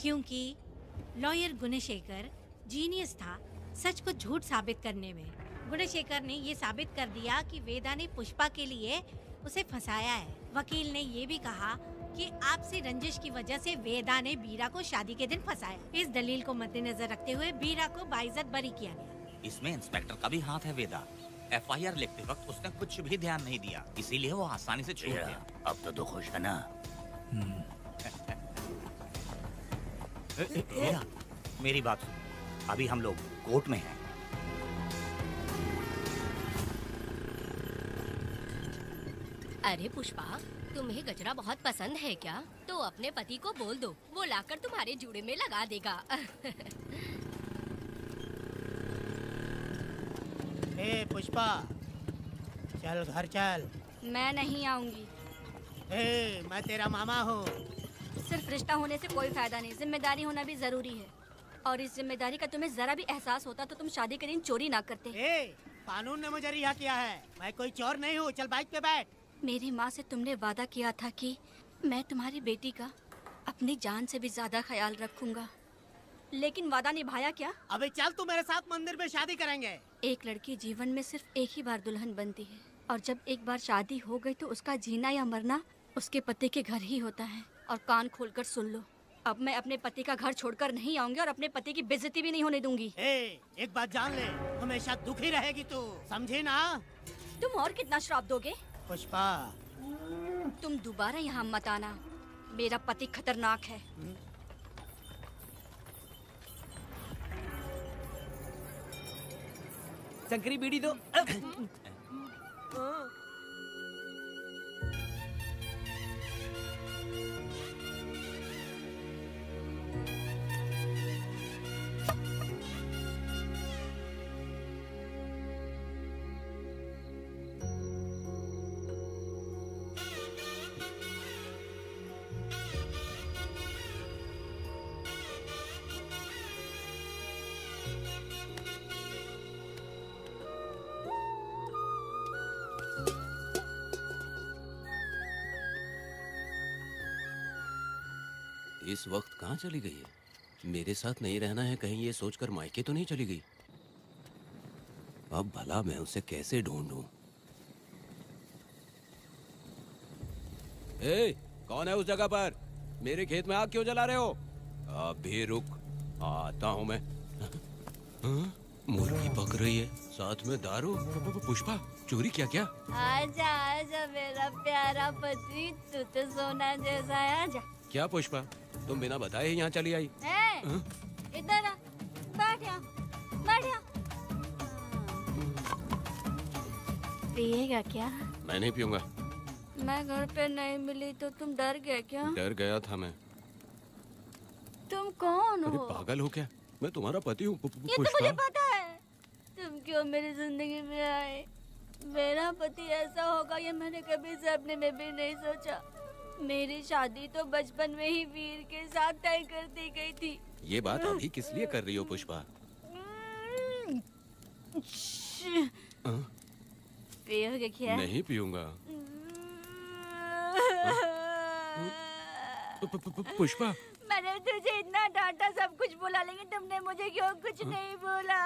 क्योंकि लॉयर गुणशेखर जीनियस था सच को झूठ साबित करने में। गुणशेखर ने ये साबित कर दिया कि वेदा ने पुष्पा के लिए उसे फंसाया है। वकील ने ये भी कहा कि आपसी रंजिश की वजह से वेदा ने वीरा को शादी के दिन फंसाया। इस दलील को मद्देनजर रखते हुए वीरा को बाइज्जत बरी किया गया। इसमें इंस्पेक्टर का भी हाथ है वेदा। एफआईआर लिखते वक्त उसने कुछ भी ध्यान नहीं दिया, इसीलिए वो आसानी से छूट गया। अब तो तू खुश है ना? वेदा, मेरी बात सुन। अभी हम लोग कोर्ट में हैं। अरे पुष्पा, तुम्हें गजरा बहुत पसंद है क्या? तो अपने पति को बोल दो, वो लाकर तुम्हारे जूड़े में लगा देगा। ए पुष्पा, चल घर चल। मैं नहीं आऊंगी। ए, मैं तेरा मामा हूँ। सिर्फ रिश्ता होने से कोई फायदा नहीं, जिम्मेदारी होना भी जरूरी है। और इस जिम्मेदारी का तुम्हें जरा भी एहसास होता तो तुम शादी के दिन चोरी ना करते। ए, कानून ने मुझे रिहा किया है, मैं कोई चोर नहीं हूँ। चल बाइक पे बैठ। मेरी माँ से तुमने वादा किया था कि मैं तुम्हारी बेटी का अपनी जान से भी ज्यादा ख्याल रखूंगा, लेकिन वादा निभाया क्या? अबे चल, तू मेरे साथ मंदिर में शादी करेंगे। एक लड़की जीवन में सिर्फ एक ही बार दुल्हन बनती है, और जब एक बार शादी हो गई तो उसका जीना या मरना उसके पति के घर ही होता है। और कान खोलकर सुन लो, अब मैं अपने पति का घर छोड़कर नहीं आऊंगी और अपने पति की बेइज्जती भी नहीं होने दूंगी। एक बात जान ले, हमेशा दुखी रहेगी तू, समझी ना? तुम और कितना श्राप दोगे? पुष्पा, तुम दोबारा यहाँ मत आना, मेरा पति खतरनाक है। शंकरी बीड़ी दो। इस वक्त कहाँ चली गई है? मेरे साथ नहीं रहना है कहीं ये सोचकर मायके तो नहीं चली गई? अब भला मैं उसे कैसे ढूंढूं? ए, कौन है उस जगह पर? मेरे खेत में आग क्यों जला रहे हो? अभी रुक, आता हूँ मैं। मुर्गी पक रही है, साथ में दारू। पुष्पा, चोरी क्या? क्या? आजा आजा मेरा प्यारा पति, तू तो सोना जैसा है। आजा। क्या पुष्पा, तुम बिना बताए ही यहाँ चली आई? इधर आ, बैठ यहाँ, बैठ यहाँ। पिएगा क्या? मैं नहीं पीऊंगा। मैं घर पे नहीं मिली तो तुम डर गए क्या? डर गया था मैं। तुम कौन अरे हो? पागल हो क्या? मैं तुम्हारा पति हूँ। ये तो मुझे पता है। तुम क्यों मेरी जिंदगी में आए? मेरा पति ऐसा होगा ये मैंने कभी सपने में भी नहीं सोचा। मेरी शादी तो बचपन में ही वीर के साथ तय कर दी गई थी। ये बात अभी किस लिए कर रही हो पुष्पा? पियोगे क्या? नहीं पीऊंगा। पुष्पा, मैंने तुझे इतना डांटा, सब कुछ बोला, लेकिन तुमने मुझे क्यों कुछ नहीं बोला?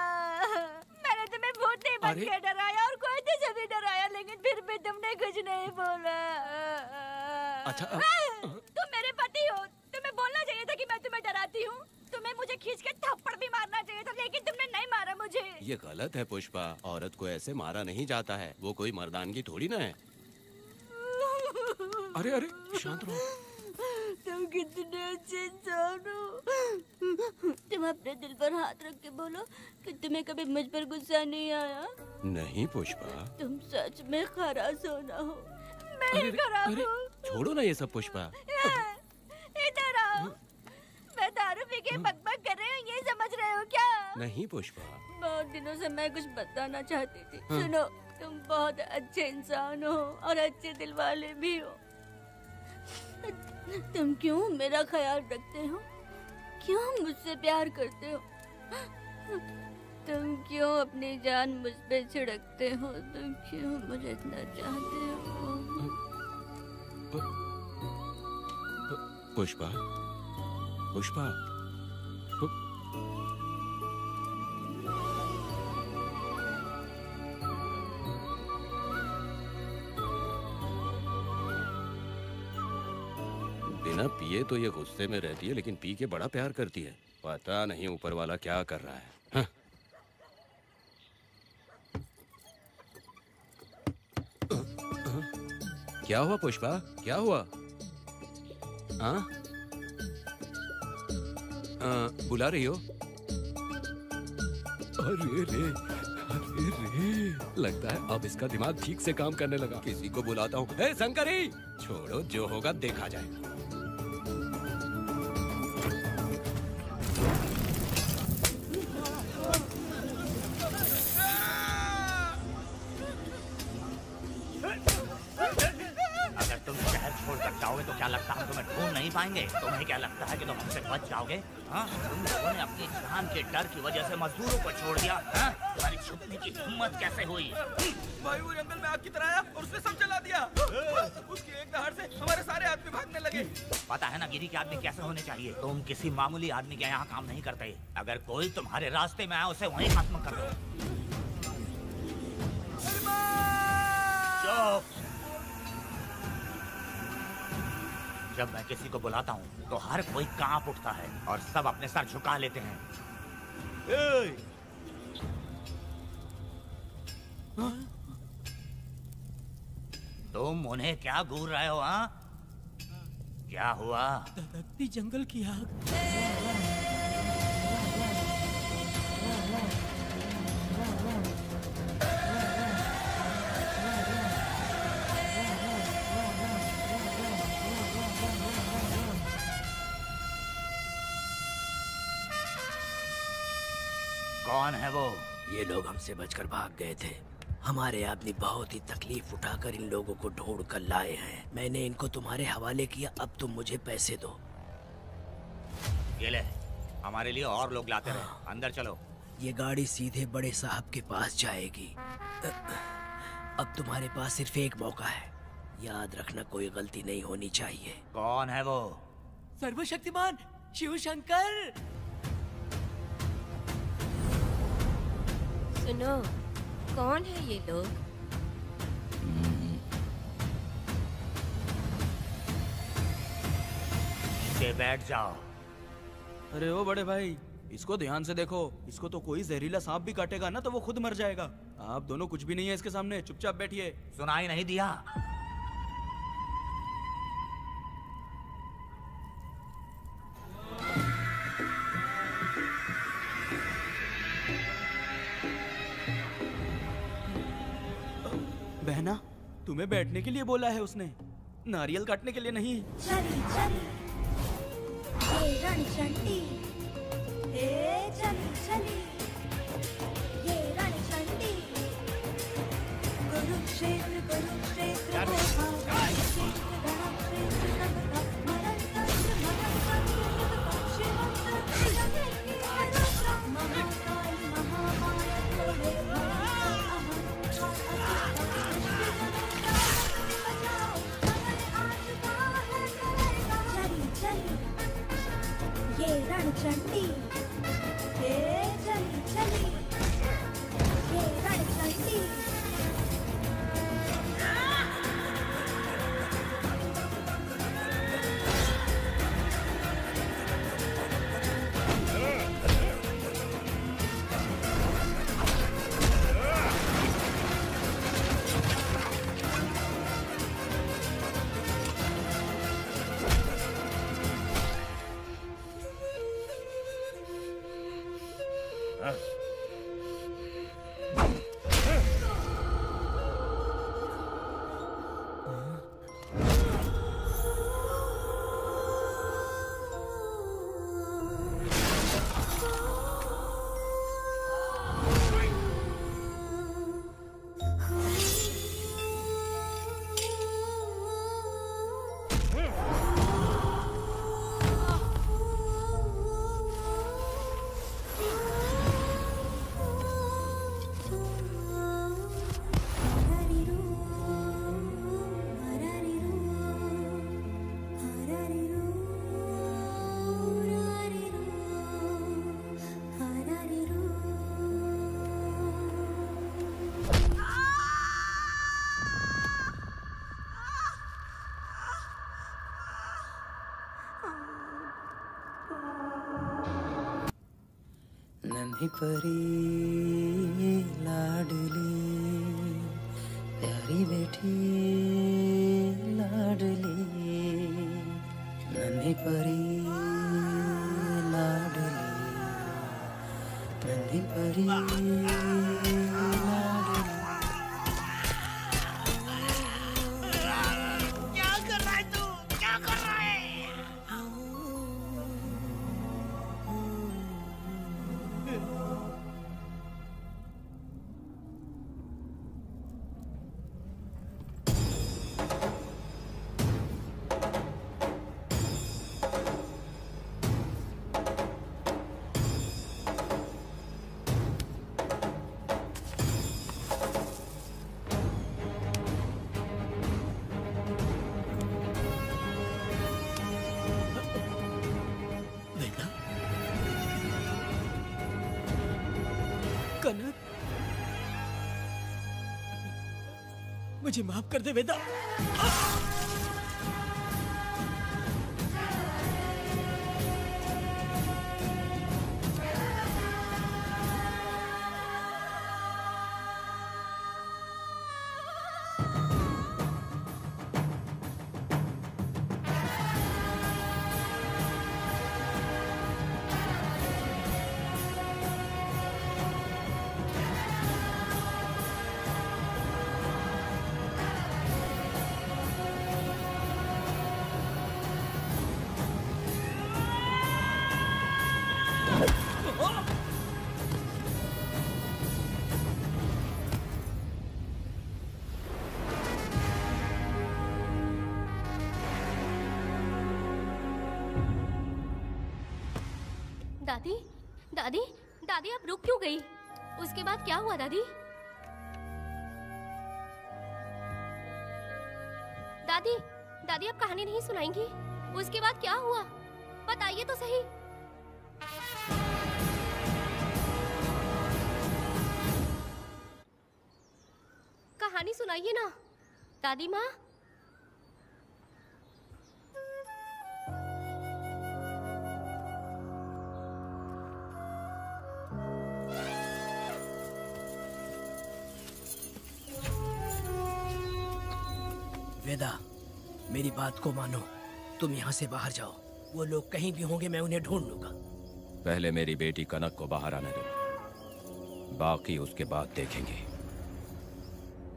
मैंने तुम्हें बहुत नहीं बन के डराया और कोई तुझे भी डराया, लेकिन फिर भी तुमने कुछ नहीं बोला। अच्छा, तुम मेरे पति हो, तुम्हें बोलना चाहिए था कि मैं तुम्हें डराती हूँ। तुम्हें मुझे खींच के थप्पड़ भी मारना चाहिए था, लेकिन तुमने नहीं मारा मुझे। ये गलत है पुष्पा, औरत को ऐसे मारा नहीं जाता है, वो कोई मर्दानगी थोड़ी ना है। अरे अरे शांत रहो। तुम कितने अच्छे इंसान हो। तुम अपने दिल पर हाथ रख के बोलो कि तुम्हें कभी मुझ पर गुस्सा नहीं आया। नहीं पुष्पा, तुम सच में खराब सोना हो। मैं खराब हूँ। छोड़ो ना ये सब पुष्पा। इधर आओ। मैं दारू पी के बकबक कर रही हूँ, ये समझ रहे हो क्या? नहीं पुष्पा। बहुत दिनों से मैं कुछ बताना चाहती थी। सुनो, तुम बहुत अच्छे इंसान हो और अच्छे दिल वाले भी हो। तुम क्यों मेरा ख्याल रखते हो? क्यों मुझसे प्यार करते हो? तुम क्यों अपनी जान मुझ पे छिड़कते हो? तुम क्यों मुझे इतना चाहते हो? पुष्पा, पुष्पा, बिना पिए तो ये गुस्से में रहती है, लेकिन पी के बड़ा प्यार करती है। पता नहीं ऊपर वाला क्या कर रहा है। हाँ। क्या हुआ पुष्पा, क्या हुआ? हाँ? बुला रही हो? अरे रे, अरे रे, लगता है अब इसका दिमाग ठीक से काम करने लगा। किसी को बुलाता हूँ। हे शंकरी, छोड़ो, जो होगा देखा जाएगा। तो क्या लगता है हम तुम्हें ढूंढ नहीं पाएंगे? तुम्हें क्या लगता है कि तुम हमसे बच जाओगे? हाँ, तुम लोगों ने अपनी जान के डर की वजह से मजदूरों को छोड़ दिया। हाँ? तुम्हारी छुपने की हिम्मत कैसे हुई? भाई वो जंगल में आग की तरह आया और उसने सब जला दिया। उसकी एक दहाड़ से हमारे सारे आदमी भागने लगे। पता है ना गिरी के आदमी कैसे होने चाहिए? तुम किसी मामूली आदमी के यहाँ काम नहीं करते। अगर कोई तुम्हारे रास्ते में आया उसे वहीं खत्म कर दो। चुप! जब मैं किसी को बुलाता हूँ तो हर कोई कांप उठता है और सब अपने सर झुका लेते हैं। तुम उन्हें क्या घूर रहे हो? हाँ, क्या हुआ? धधकती जंगल की आग। कौन है वो? ये लोग हमसे बचकर भाग गए थे। हमारे आदमी बहुत ही तकलीफ उठाकर इन लोगों को ढूंढ कर लाए हैं। मैंने इनको तुम्हारे हवाले किया, अब तुम मुझे पैसे दो। ये ले, हमारे लिए और लोग लाते रहे। अंदर चलो। ये गाड़ी सीधे बड़े साहब के पास जाएगी। अब तुम्हारे पास सिर्फ एक मौका है, याद रखना कोई गलती नहीं होनी चाहिए। कौन है वो? सर्वशक्तिमान शिव शंकर। सुनो, कौन है ये लोग? नीचे बैठ जाओ। अरे ओ बड़े भाई, इसको ध्यान से देखो। इसको तो कोई जहरीला सांप भी काटेगा ना तो वो खुद मर जाएगा। आप दोनों कुछ भी नहीं है इसके सामने, चुपचाप बैठिए। सुनाई नहीं दिया? बहना, तुम्हें बैठने के लिए बोला है उसने, नारियल काटने के लिए नहीं। चली चली ये रणचंडी, चली चली ये रणचंडी। कुरुक्षेत्र कुरुक्षेत्र ये रणचंडी, चली चली ये रणचंडी। नन्ही परी लाडली प्यारी बेटी लाडली नन्ही परी लाडली नन्ही परी क्या कर रहा है तू? क्या कर रहा है? कनक, मुझे माफ कर दे वेदा। दादी, दादी, दादी आप रुक क्यों गई? उसके बाद क्या हुआ दादी? दादी, दादी आप कहानी नहीं सुनाएंगी? उसके बाद क्या हुआ? बताइए तो सही। कहानी सुनाइए ना, दादी माँ। वेदा, मेरी बात को मानो। तुम यहाँ से बाहर जाओ। वो लोग कहीं भी होंगे, मैं उन्हें ढूंढ लूंगा। पहले मेरी बेटी कनक को बाहर आने दो, बाकी उसके बाद देखेंगे।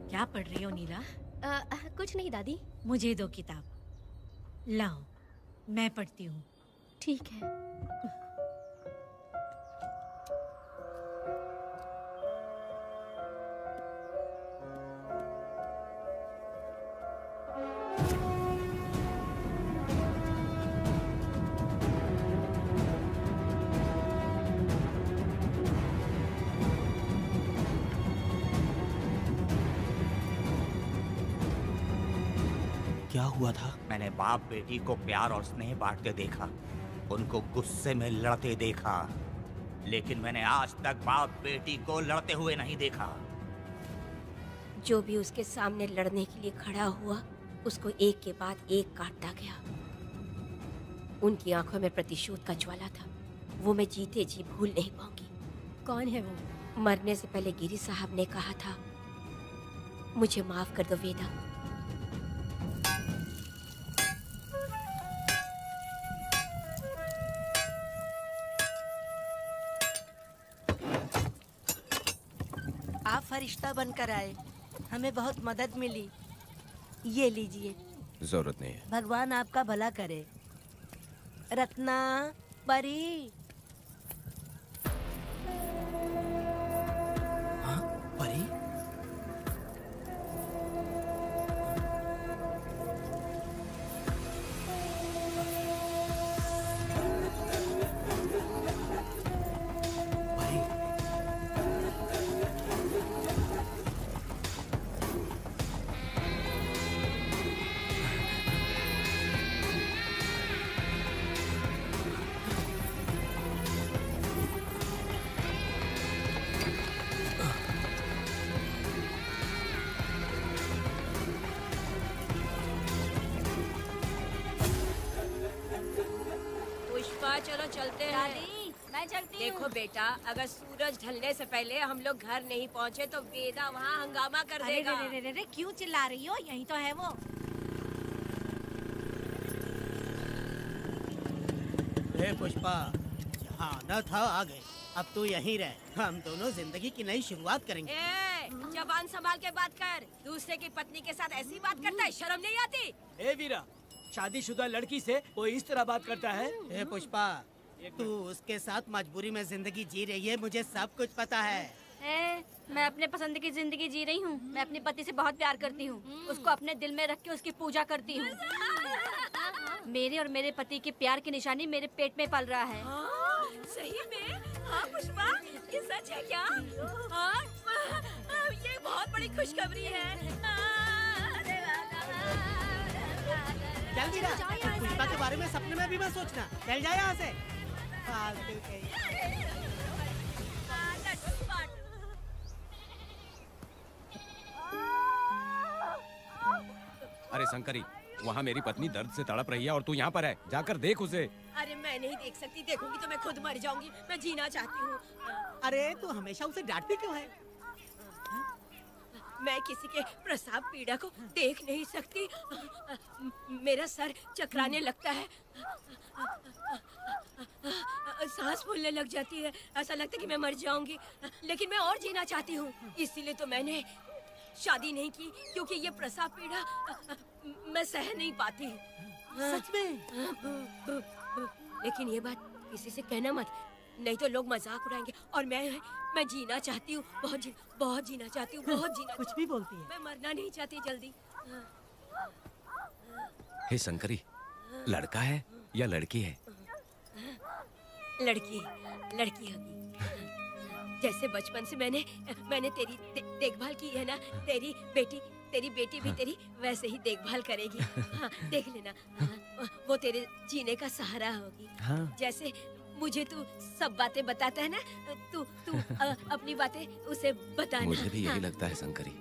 क्या पढ़ रही हो नीला? कुछ नहीं दादी। मुझे दो किताब। लाओ, मैं पढ़ती हूँ। ठीक है। क्या हुआ था? मैंने बाप बेटी को प्यार और स्नेह बांटते देखा, उनको गुस्से में लड़ते देखा, लेकिन मैंने आज तक बाप बेटी को लड़ते हुए नहीं देखा। जो भी उसके सामने लड़ने के लिए खड़ा हुआ, उसको एक के बाद एक काटता गया। उनकी आंखों में प्रतिशोध का ज्वाला था, वो मैं जीते जी भूल नहीं पाऊंगी। कौन है वो? मरने से पहले गिरी साहब ने कहा था, मुझे माफ कर दो वेदा। आप फरिश्ता बनकर आए, हमें बहुत मदद मिली। ये लीजिए। जरूरत नहीं है। भगवान आपका भला करे। रत्ना, परी। हाँ, परी? पुष्पा, चलो चलते हैं। दादी, मैं मैं चलती हूँ। देखो बेटा, अगर सूरज ढलने से पहले हम लोग घर नहीं पहुँचे तो वेदा वहाँ हंगामा कर देगा। अरे क्यों चिल्ला रही हो? यही तो है वो। पुष्पा, जहाँ आना था आ गए। अब तू यहीं रह, हम दोनों जिंदगी की नई शुरुआत करेंगे। जबान संभाल के बात कर। दूसरे की पत्नी के साथ ऐसी बात करता है, शर्म नहीं आती? ए वीरा, शादीशुदा लड़की से कोई इस तरह बात करता है? ए पुष्पा, तू उसके साथ मजबूरी में जिंदगी जी रही है, मुझे सब कुछ पता है। मैं अपने पसंद की जिंदगी जी रही हूँ। मैं अपने पति से बहुत प्यार करती हूँ। उसको अपने दिल में रख के उसकी पूजा करती हूँ। मेरे और मेरे पति के प्यार की निशानी मेरे पेट में पल रहा है। सही में? हाँ पुष्पा, ये सच है क्या? हाँ, ये बहुत बड़ी खुशखबरी है। जल्दी ना, पुष्पा के बारे में सपने में भी मत सोचना। चल जा यहाँ से। अरे शंकरी, वहाँ मेरी पत्नी दर्द से तड़प रही है और तू यहाँ पर है। जाकर देख उसे। अरे मैं नहीं देख सकती, देखूंगी तो मैं खुद मर जाऊंगी। मैं जीना चाहती हूँ। अरे तू हमेशा उसे डांटती क्यों है? मैं किसी के प्रसाव पीड़ा को देख नहीं सकती। मेरा सर चकराने लगता है, सांस फूलने लग जाती है, ऐसा लगता है कि मैं मर जाऊंगी। लेकिन मैं और जीना चाहती हूँ, इसीलिए तो मैंने शादी नहीं की, क्योंकि ये प्रसाव पीड़ा मैं सह नहीं पाती। सच में? लेकिन ये बात किसी से कहना मत, नहीं तो लोग मजाक उड़ाएंगे। और मैं जीना चाहती हूँ, बहुत जीना चाहती हूँ, बहुत जीना। कुछ भी बोलती है। मैं मरना नहीं चाहती जल्दी। हे शंकरी, लड़का है या लड़की है? लड़की होगी। जैसे बचपन से मैंने तेरी देखभाल की है ना, तेरी बेटी भी तेरी वैसे ही देखभाल करेगी। हाँ, देख लेना, वो तेरे जीने का सहारा होगी। हाँ। जैसे मुझे तू सब बातें बताता है ना, तू अपनी बातें उसे बताना। मुझे भी यही लगता है शंकरी।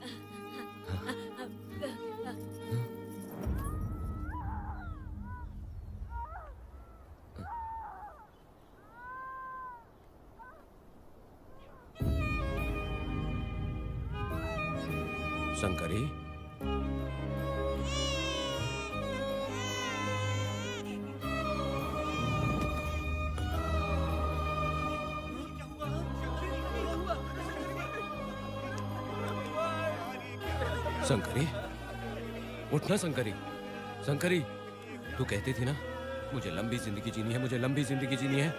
शंकरी, शंकरी, उठना शंकरी। शंकरी, तू कहती थी ना मुझे लंबी जिंदगी जीनी है, मुझे लंबी जिंदगी जीनी है,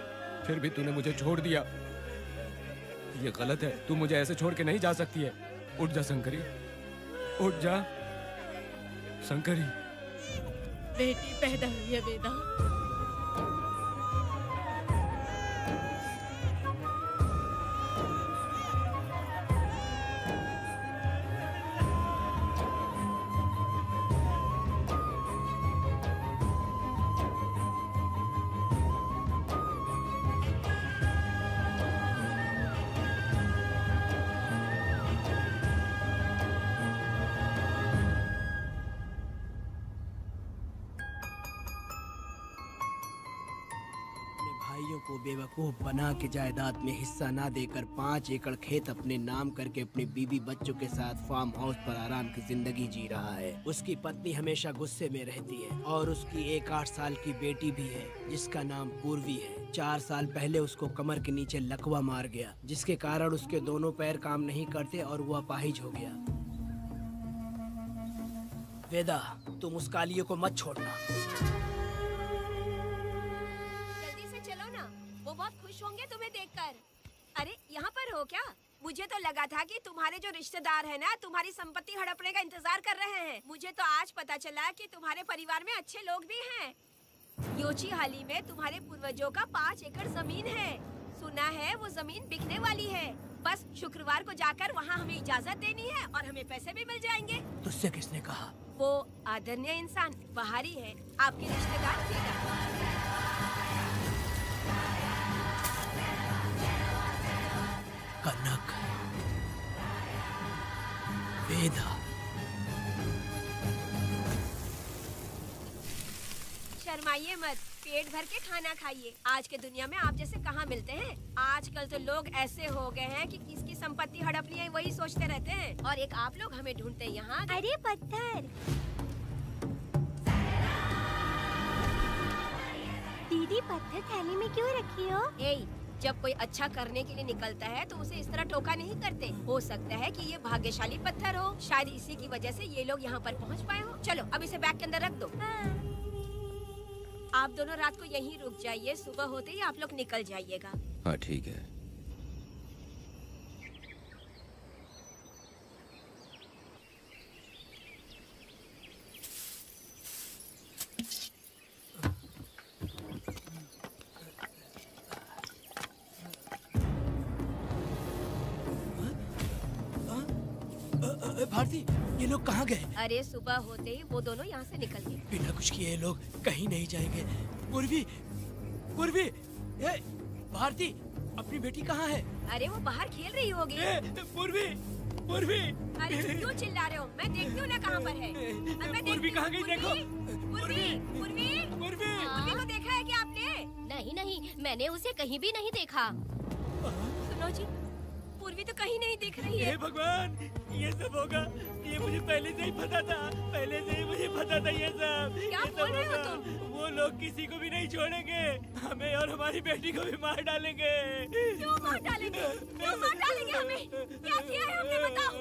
फिर भी तूने मुझे छोड़ दिया। ये गलत है, तू मुझे ऐसे छोड़ के नहीं जा सकती है। उठ जा शंकरी, उठ जा शंकरी। बेटी पैदा हुई है वेदा। को बेवकूफ बना के जायदाद में हिस्सा ना देकर 5 एकड़ खेत अपने नाम करके अपनी बीवी बच्चों के साथ फार्म हाउस पर आराम की जिंदगी जी रहा है। उसकी पत्नी हमेशा गुस्से में रहती है और उसकी एक 8 साल की बेटी भी है जिसका नाम पूर्वी है। 4 साल पहले उसको कमर के नीचे लकवा मार गया, जिसके कारण उसके दोनों पैर काम नहीं करते और वो अपाहिज हो गया। वेदा, तुम उस कालियों को मत छोड़ना। बहुत खुश होंगे तुम्हें देखकर। अरे यहाँ पर हो क्या? मुझे तो लगा था कि तुम्हारे जो रिश्तेदार हैं ना, तुम्हारी संपत्ति हड़पने का इंतजार कर रहे हैं। मुझे तो आज पता चला कि तुम्हारे परिवार में अच्छे लोग भी हैं। योची हाली में तुम्हारे पूर्वजों का 5 एकड़ जमीन है। सुना है वो जमीन बिकने वाली है। बस शुक्रवार को जाकर वहाँ हमें इजाजत देनी है और हमें पैसे भी मिल जाएंगे। तुझसे किसने कहा? वो आदरणीय इंसान बाहरी है, आपके रिश्तेदार। कनक, वेदा। शर्माइए मत, पेट भर के खाना खाइए। आज के दुनिया में आप जैसे कहाँ मिलते हैं। आजकल तो लोग ऐसे हो गए हैं कि किसकी संपत्ति हड़प ली है वही सोचते रहते हैं। और एक आप लोग हमें ढूंढते हैं यहाँ। अरे पत्थर, दीदी पत्थर थैली में क्यों रखी हो? जब कोई अच्छा करने के लिए निकलता है तो उसे इस तरह टोका नहीं करते। हो सकता है कि ये भाग्यशाली पत्थर हो, शायद इसी की वजह से ये लोग यहाँ पर पहुँच पाए हो। चलो अब इसे बैग के अंदर रख दो। आप दोनों रात को यहीं रुक जाइए, सुबह होते ही आप लोग निकल जाइएगा। हाँ ठीक है। भारती, ये लोग कहाँ गए? अरे सुबह होते ही वो दोनों यहाँ से निकल गए। बिना कुछ किए ये लोग कहीं नहीं जाएंगे। पूर्वी, पूर्वी, ए, भारती, अपनी बेटी कहाँ है? अरे वो बाहर खेल रही होगी। पूर्वी, पूर्वी। अरे क्यों चिल्ला रहे हो? मैं देखती हूँ ना कहाँ पर है। पूर्वी कहाँ गई? देखो। पूर्वी, पूर्वी, पूर्वी को देखा है क्या आपने? नहीं नहीं, मैंने उसे कहीं भी नहीं देखा। सुनो जी, पूर्वी तो कहीं नहीं दिख रही है। हे भगवान, ये सब होगा, ये मुझे पहले से ही पता था। पहले से ही मुझे पता था ये सब। क्या बोल रहे हो तुम? वो लोग किसी को भी नहीं छोड़ेंगे, हमें और हमारी बेटी को भी मार डालेंगे। क्यों मार डालेंगे? क्यों मार डालेंगे हमें? क्या किया है हमने, बताओ?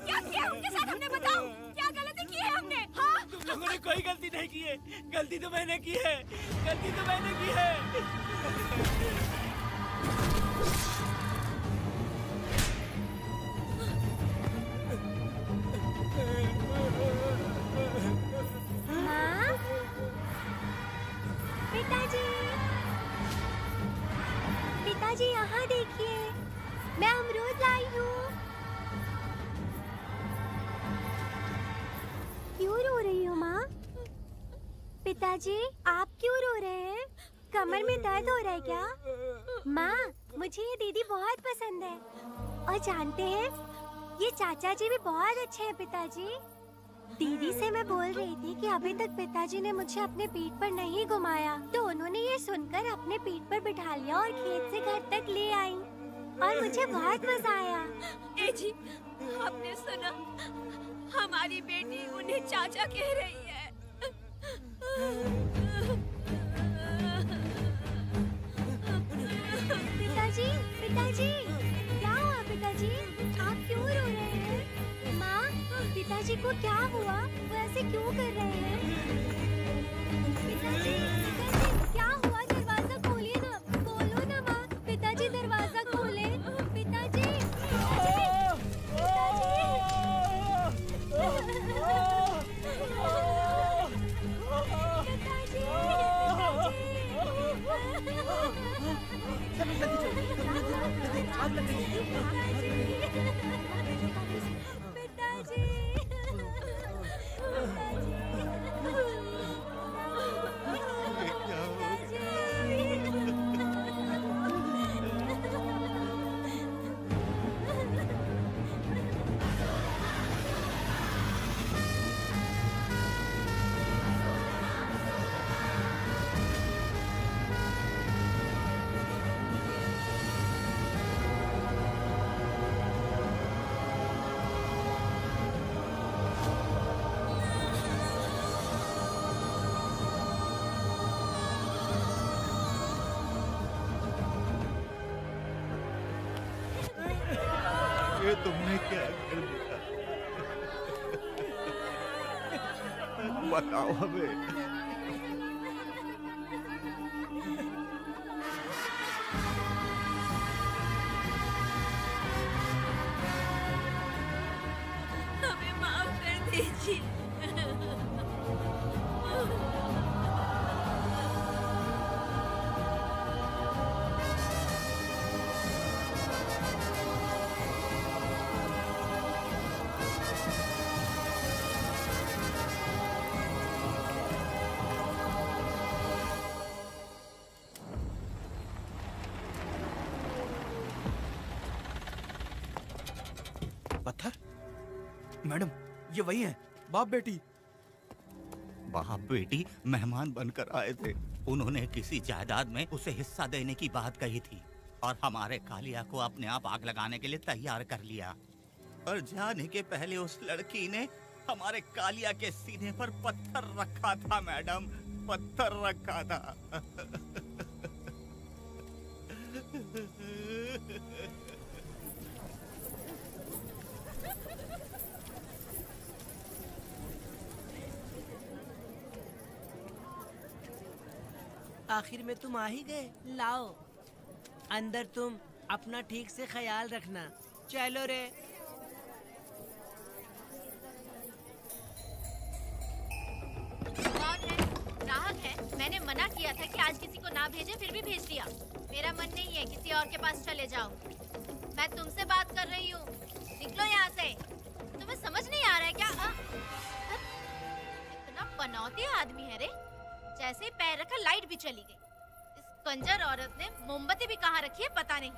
क्या किया है उनके साथ हमने, बताओ? क्या गलती की है हमने? हाँ? तुम लोगों ने कोई गलती नहीं की है। गलती तो मैंने की है, गलती तो मैंने की है। माँ, पिताजी, पिताजी यहाँ देखिए, मैं अमरूद लाई हूँ। क्यों रो रही हो माँ? पिताजी, आप क्यों रो रहे हैं? कमर में दर्द हो रहा है क्या? माँ, मुझे ये दीदी बहुत पसंद है। और जानते हैं, ये चाचा जी भी बहुत अच्छे हैं पिताजी। दीदी से मैं बोल रही थी कि अभी तक पिताजी ने मुझे अपने पीठ पर नहीं घुमाया, तो उन्होंने ये सुनकर अपने पीठ पर बिठा लिया और खेत से घर तक ले आई और मुझे बहुत मजा आया। ए जी, आपने सुना? हमारी बेटी उन्हें चाचा कह रही है। पिताजी, पिताजी, क्या हुआ पिताजी? आप क्यों रो रहे हैं? माँ, पिताजी को क्या हुआ? वो ऐसे क्यों कर रहे हैं? पिताजी, पिताजी, क्या हुआ? दरवाजा खोलिए ना, खोलो ना माँ। पिताजी दरवाजा खोले। पिताजी, ये तुमने क्या कर दिया? बताओ हमें। हमें माफ कर दीजिए। पत्थर? मैडम, ये वही है, बाप बेटी। बाप बेटी मेहमान बनकर आए थे, उन्होंने किसी जायदाद में उसे हिस्सा देने की बात कही थी और हमारे कालिया को अपने आप आग लगाने के लिए तैयार कर लिया। और जाने के पहले उस लड़की ने हमारे कालिया के सीने पर पत्थर रखा था मैडम, पत्थर रखा था। आखिर में तुम आ ही गए। लाओ अंदर, तुम अपना ठीक से ख्याल रखना। चलो रे। कौन है? ग्राहक है। मैंने मना किया था कि आज किसी को ना भेजे, फिर भी भेज दिया। मेरा मन नहीं है, किसी और के पास चले जाओ। मैं तुमसे बात कर रही हूँ, निकलो यहाँ से। तुम्हें समझ नहीं आ रहा है क्या? इतना पनौती आदमी है रे, जैसे ही पैर रखा लाइट भी चली गई। इस कंजर औरत ने मोमबत्ती भी कहाँ रखी है पता नहीं।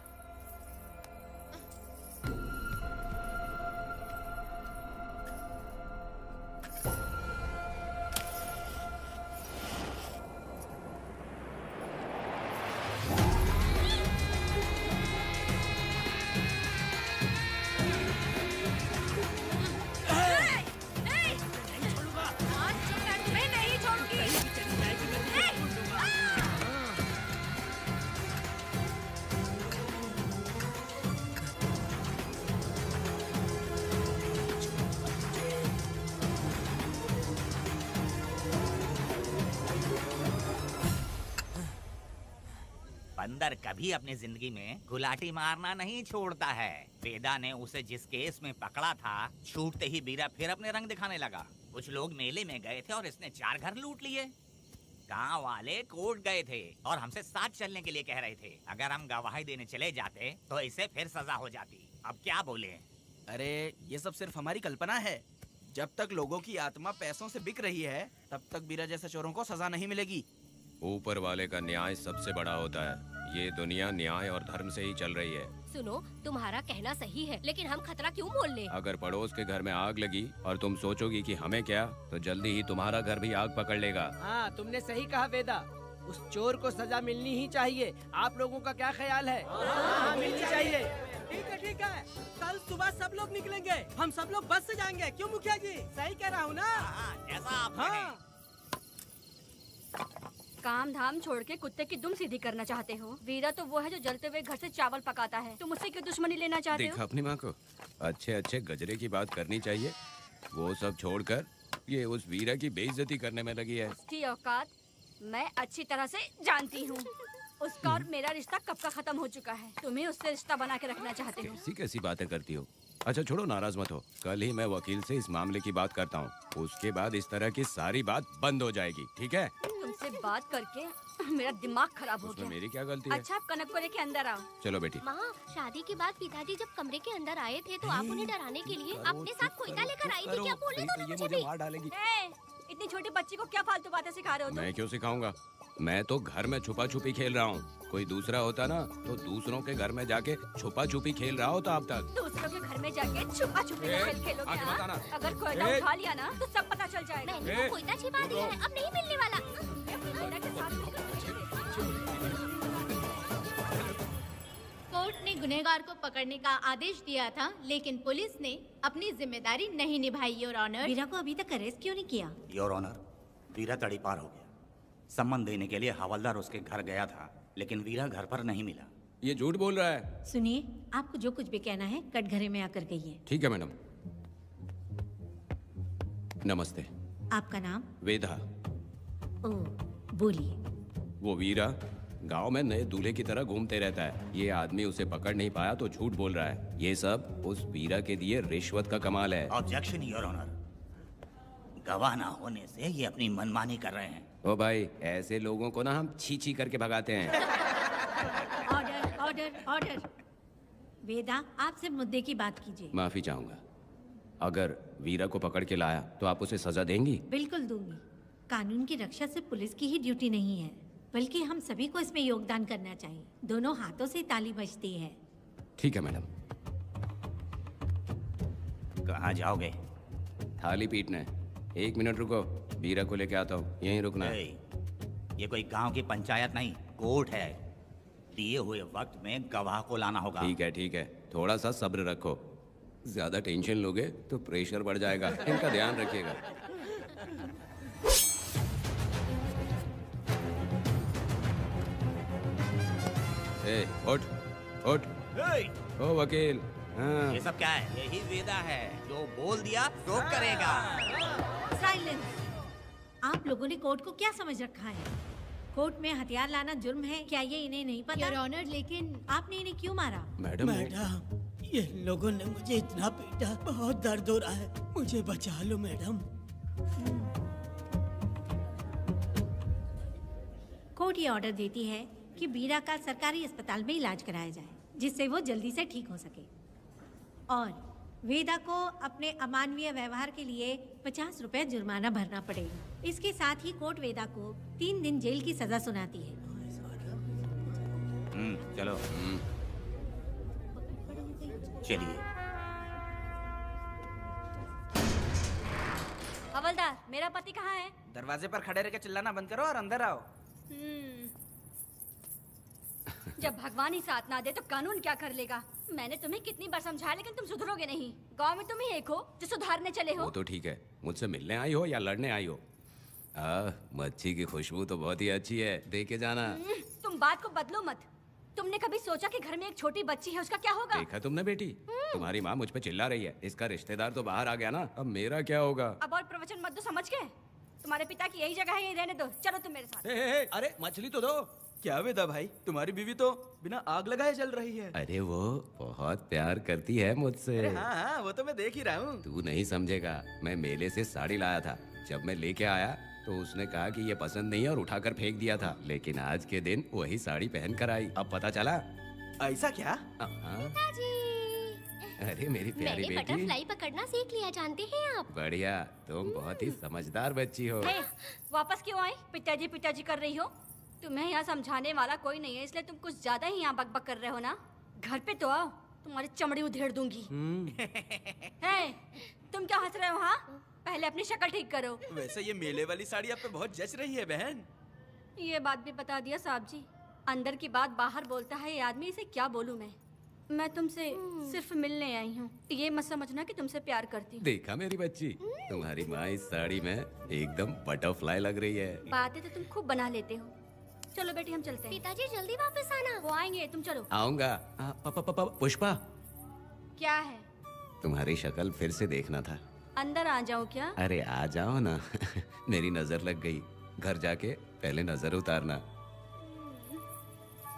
बंदर कभी अपनी जिंदगी में गुलाटी मारना नहीं छोड़ता है। वेदा ने उसे जिस केस में पकड़ा था, छूटते ही बीरा फिर अपने रंग दिखाने लगा। कुछ लोग मेले में गए थे और इसने 4 घर लूट लिए। गांव वाले कोर्ट गए थे और हमसे साथ चलने के लिए कह रहे थे। अगर हम गवाही देने चले जाते तो इसे फिर सजा हो जाती। अब क्या बोले? अरे ये सब सिर्फ हमारी कल्पना है। जब तक लोगों की आत्मा पैसों से बिक रही है, तब तक बीरा जैसे चोरों को सजा नहीं मिलेगी। ऊपर वाले का न्याय सबसे बड़ा होता है। ये दुनिया न्याय और धर्म से ही चल रही है। सुनो, तुम्हारा कहना सही है, लेकिन हम खतरा क्यों मोल लें? अगर पड़ोस के घर में आग लगी और तुम सोचोगी कि हमें क्या, तो जल्दी ही तुम्हारा घर भी आग पकड़ लेगा। हाँ, तुमने सही कहा वेदा। उस चोर को सजा मिलनी ही चाहिए। आप लोगों का क्या ख्याल है? हाँ, मिलनी चाहिए। ठीक है। कल सुबह सब लोग निकलेंगे। हम सब लोग बस से जाएंगे। क्यों मुखिया जी? सही कह रहा हूँ ना? जैसा आप कहें। काम धाम छोड़ के कुत्ते की दुम सीधी करना चाहते हो? वीरा तो वो है जो जलते हुए घर से चावल पकाता है। तुम उससे क्यों दुश्मनी लेना चाहते हो? देखा अपनी माँ को, अच्छे अच्छे गजरे की बात करनी चाहिए। वो सब छोड़कर ये उस वीरा की बेइज्जती करने में लगी है। उसकी औकात मैं अच्छी तरह से जानती हूँ। उसका और मेरा रिश्ता कब का खत्म हो चुका है। तुम्हें उससे रिश्ता बना के रखना चाहते हो। कैसी कैसी बातें करती हो। अच्छा छोड़ो, नाराज मत हो। कल ही मैं वकील से इस मामले की बात करता हूँ। उसके बाद इस तरह की सारी बात बंद हो जाएगी, ठीक है? तुमसे बात करके मेरा दिमाग खराब हो गया। मेरी क्या गलती है? अच्छा, आप कनक को लेके अंदर आओ। चलो बेटी। माँ, शादी के बाद पिताजी जब कमरे के अंदर आए थे तो आप उन्हें डराने के लिए अपने साथ कोयता लेकर आई थी। क्या बोले तो मुझे भी? मार डालेगी। इतनी छोटी बच्ची को क्या फालतू बातें सिखा रहे हो तुम? मैं क्यों सिखाऊंगा? मैं तो घर में छुपा छुपी खेल रहा हूँ। कोई दूसरा होता ना तो दूसरों के घर में जाके छुपा छुपी खेल रहा होता अब तक। दूसरों के घर में जाके छुपा छुपी खेल खेलोगे? आगे हाँ? बताना। अगर कोयला उठा लिया ना तो सब पता चल जाएगा। मैंने वो कोयता छिपा दिया है, अब नहीं मिलने वाला। कोर्ट ने गुनहगार को पकड़ने का आदेश दिया था, लेकिन पुलिस ने अपनी जिम्मेदारी नहीं निभाई। योर ऑनर, वीरा को अभी तक अरेस्ट क्यों नहीं किया? योर ऑनर, वीरा तड़ीपार हो गया। सम्मान देने के लिए हवलदार उसके घर गया था, लेकिन वीरा घर पर नहीं मिला। ये झूठ बोल रहा है। सुनिए, आपको जो कुछ भी कहना है कटघरे में आकर कहिए। ठीक है मैडम। नमस्ते। आपका नाम? वेदा। ओह, बोलिए। वो वीरा गांव में नए दूल्हे की तरह घूमते रहता है। ये आदमी उसे पकड़ नहीं पाया तो झूठ बोल रहा है। ये सब उस वीरा के दिए रिश्वत का कमाल है। Objection your honour. गवाह ना होने से ये अपनी मनमानी कर रहे हैं। ओ भाई, ऐसे लोगों को ना हम छी छी करके भगाते हैं। Order order order. वेदा, आपसे मुद्दे की बात कीजिए। माफी चाहूंगा। अगर वीरा को पकड़ के लाया तो आप उसे सजा देंगी? बिल्कुल दूंगी। कानून की रक्षा सिर्फ पुलिस की ही ड्यूटी नहीं है, बल्कि हम सभी को इसमें योगदान करना चाहिए। दोनों हाथों से ताली बजती है। ठीक है मैडम। कहाँ जाओगे? थाली पीटने। 1 मिनट रुको, वीरा को लेके आता हूँ। यहीं रुकना है। ये कोई गांव की पंचायत नहीं, कोर्ट है। दिए हुए वक्त में गवाह को लाना होगा। ठीक है, थोड़ा सा सब्र रखो। ज्यादा टेंशन लोगे तो प्रेशर बढ़ जाएगा, इनका ध्यान रखिएगा। उठ। ओ वकील। हाँ। ये सब क्या है? यही वेदा है, जो बोल दिया तो करेगा। साइलेंस। आप लोगों ने कोर्ट को क्या समझ रखा है? कोर्ट में हथियार लाना जुर्म है, क्या ये इन्हें नहीं पता? योर ऑनर, लेकिन आपने इन्हें क्यों मारा? मैडम, ये लोगों ने मुझे इतना पीटा, बहुत दर्द हो रहा है, मुझे बचा लो मैडम। कोर्ट ये ऑर्डर देती है कि बीरा का सरकारी अस्पताल में इलाज कराया जाए, जिससे वो जल्दी से ठीक हो सके, और वेदा को अपने अमानवीय व्यवहार के लिए 50 रुपए जुर्माना भरना पड़ेगा। इसके साथ ही कोर्ट वेदा को 3 दिन जेल की सजा सुनाती है। चलो। चलिए। हवलदार, मेरा पति कहाँ है? दरवाजे पर खड़े रह के चिल्लाना बंद करो और अंदर आओ। जब भगवान ही साथ ना दे तो कानून क्या कर लेगा? मैंने तुम्हें कितनी बार समझाया, लेकिन तुम सुधरोगे नहीं। गांव में तुम ही एक हो जो सुधारने चले हो। वो तो ठीक है, मुझसे मिलने आई हो या लड़ने आई हो? मच्छी की खुशबू तो बहुत ही अच्छी है, दे के जाना। तुम बात को बदलो मत। तुमने कभी सोचा कि घर में एक छोटी बच्ची है, उसका क्या होगा? देखा तुमने बेटी, तुम्हारी माँ मुझ पे चिल्ला रही है, इसका रिश्तेदार तो बाहर आ गया ना, अब मेरा क्या होगा? अब और प्रवचन मत दो, समझ गए? तुम्हारे पिता की यही जगह है, यही रहने दो। चलो तुम मेरे साथ। अरे मछली तो दो। क्या वेदा भाई, तुम्हारी बीवी तो बिना आग लगाए जल रही है। अरे वो बहुत प्यार करती है मुझसे। अरे हाँ, वो तो मैं देख ही रहा हूँ। तू नहीं समझेगा, मैं मेले से साड़ी लाया था, जब मैं लेके आया तो उसने कहा कि ये पसंद नहीं है और उठाकर फेंक दिया था, लेकिन आज के दिन वही साड़ी पहन कर आई। अब पता चला। ऐसा क्या? अरे मेरी प्यारी बेटी, बटरफ्लाई पकड़ना सीख लिया, जानते हैं आप? बढ़िया, तुम बहुत ही समझदार बच्ची हो। वापस क्यों आई? पिताजी कर रही हो? तुम्हें यहाँ समझाने वाला कोई नहीं है, इसलिए तुम कुछ ज्यादा ही यहाँ बकबक कर रहे हो ना। घर पे तो आओ, तुम्हारी चमड़ी उधेड़ दूंगी। तुम क्या हंस रहे हो? हाँ, पहले अपनी शक्ल ठीक करो। वैसे ये मेले वाली साड़ी आप पे बहुत जच रही है बहन। ये बात भी बता दिया साहब जी, अंदर की बात बाहर बोलता है ये आदमी, इसे क्या बोलूं मैं तुमसे सिर्फ मिलने आई हूँ, ये मत समझना कि तुमसे प्यार करती हूँ। देखा मेरी बच्ची, तुम्हारी माँ इस साड़ी में एकदम बटरफ्लाई लग रही है। बातें तो तुम खूब बना लेते हो। चलो बेटी, हम चलते हैं। पिताजी जल्दी वापस आना। वो आएंगे, तुम चलो। आऊंगा। पुष्पा, क्या है? तुम्हारी शक्ल फिर से देखना था। अंदर आ जाओ क्या? अरे आ जाओ ना। मेरी नजर लग गई, घर जाके पहले नजर उतारना।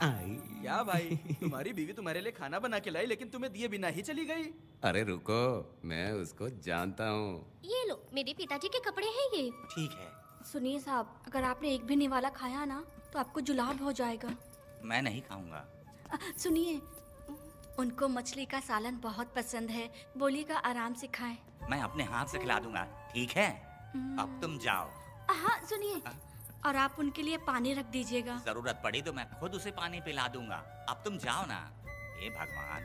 क्या भाई, तुम्हारी बीवी तुम्हारे लिए खाना बना के लाई, लेकिन तुम्हें दिए बिना ही चली गई। अरे रुको, मैं उसको जानता हूँ। ये लो, मेरे पिताजी के कपड़े हैं ये। ठीक है। सुनिए साहब, अगर आपने एक भी निवाला खाया ना तो आपको जुलाब हो जाएगा। मैं नहीं खाऊंगा। सुनिए, उनको मछली का सालन बहुत पसंद है, बोलिएगा आराम से खाएं। मैं अपने हाथ से खिला दूंगा, ठीक है? अब तुम जाओ। हाँ सुनिए, और आप उनके लिए पानी रख दीजिएगा। जरूरत पड़ी तो मैं खुद उसे पानी पिला दूंगा। अब तुम जाओ ना। हे भगवान।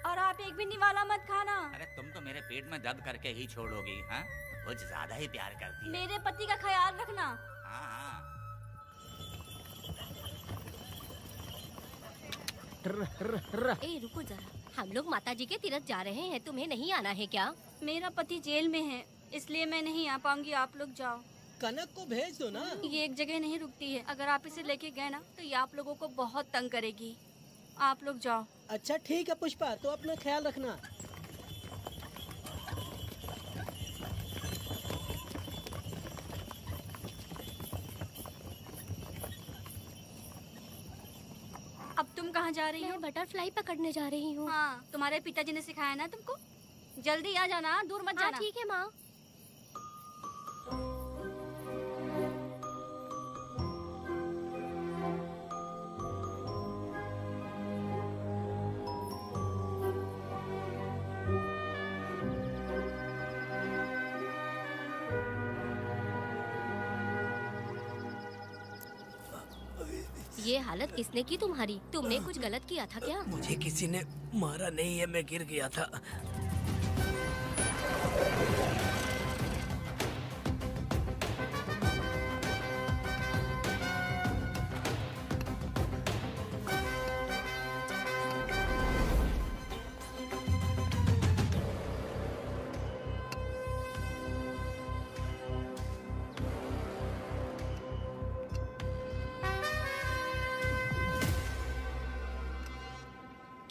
और आप एक भी निवाला मत खाना। अरे तुम तो मेरे पेट में दर्द करके ही छोड़ोगी। हाँ, कुछ ज्यादा ही प्यार करती है। मेरे पति का ख्याल रखना। हाँ। ए रुको जरा, हम लोग माताजी के तीर्थ जा रहे हैं, तुम्हें नहीं आना है क्या? मेरा पति जेल में है, इसलिए मैं नहीं आ पाऊंगी, आप लोग जाओ। कनक को भेज दो ना। ये एक जगह नहीं रुकती है, अगर आप इसे लेके गए ना तो ये आप लोगों को बहुत तंग करेगी। आप लोग जाओ। अच्छा ठीक है पुष्पा, तो अपना ख्याल रखना। अब तुम कहाँ जा रही हो? मैं बटरफ्लाई पकड़ने जा रही हूँ। हाँ, तुम्हारे पिताजी ने सिखाया ना तुमको। जल्दी आ जाना, दूर मत जाना। ठीक है माँ। ये हालत किसने की तुम्हारी? तुमने कुछ गलत किया था क्या? मुझे किसी ने मारा नहीं है, मैं गिर गया था।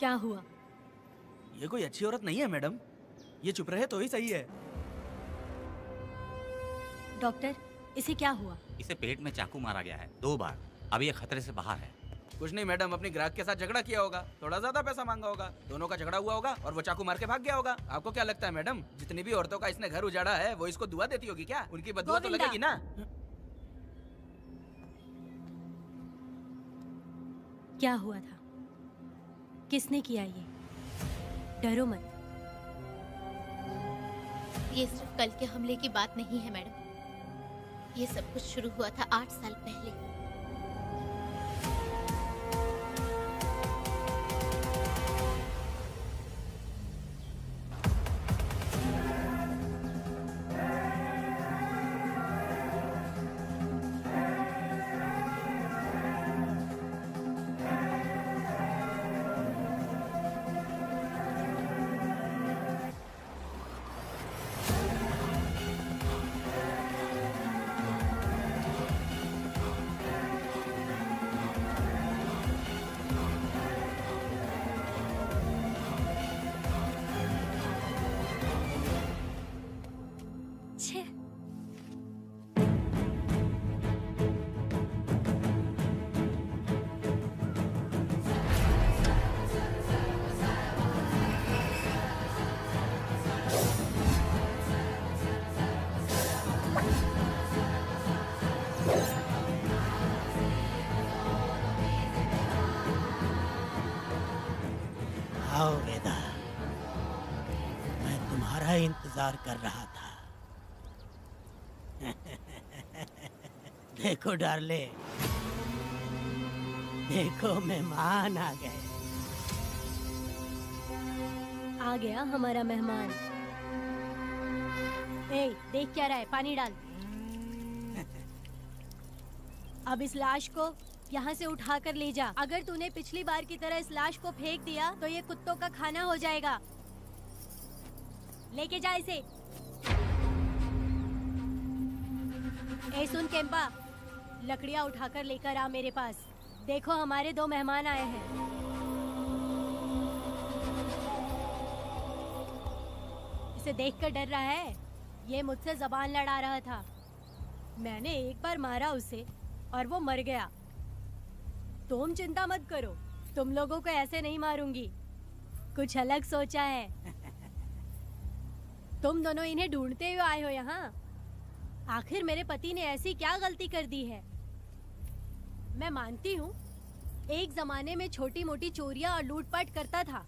क्या हुआ? ये कोई अच्छी औरत नहीं है मैडम, ये चुप रहे तो ही सही है। डॉक्टर, इसे क्या हुआ? इसे पेट में चाकू मारा गया है 2 बार। अब ये खतरे से बाहर है। कुछ नहीं मैडम, अपनी ग्राहक के साथ झगड़ा किया होगा, थोड़ा ज्यादा पैसा मांगा होगा, दोनों का झगड़ा हुआ होगा और वो चाकू मार के भाग गया होगा। आपको क्या लगता है मैडम, जितनी भी औरतों का इसने घर उजाड़ा है वो इसको दुआ देती होगी क्या? उनकी बदुआ तो लगेगी ना। क्या हुआ था? किसने किया ये? डरो मत। ये सिर्फ कल के हमले की बात नहीं है मैडम। ये सब कुछ शुरू हुआ था 8 साल पहले। आओ वेदा, मैं तुम्हारा इंतजार कर रहा था। देखो डार्ले, देखो मेहमान आ गए। आ गया हमारा मेहमान। ए, देख क्या रहा है? पानी डाल। अब इस लाश को यहाँ से उठा कर ले जा। अगर तूने पिछली बार की तरह इस लाश को फेंक दिया तो ये कुत्तों का खाना हो जाएगा। लेके जा इसे। ए सुन केम्पा, लकड़ियाँ उठाकर लेकर आ मेरे पास। देखो हमारे 2 मेहमान आए हैं। इसे देखकर डर रहा है? ये मुझसे जबान लड़ा रहा था। मैंने एक बार मारा उसे और वो मर गया। तुम चिंता मत करो, तुम लोगों को ऐसे नहीं मारूंगी। कुछ अलग सोचा है। तुम दोनों इन्हें ढूंढते हुए आए हो यहाँ। आखिर मेरे पति ने ऐसी क्या गलती कर दी है? मैं मानती हूँ एक जमाने में छोटी मोटी चोरियाँ और लूटपाट करता था।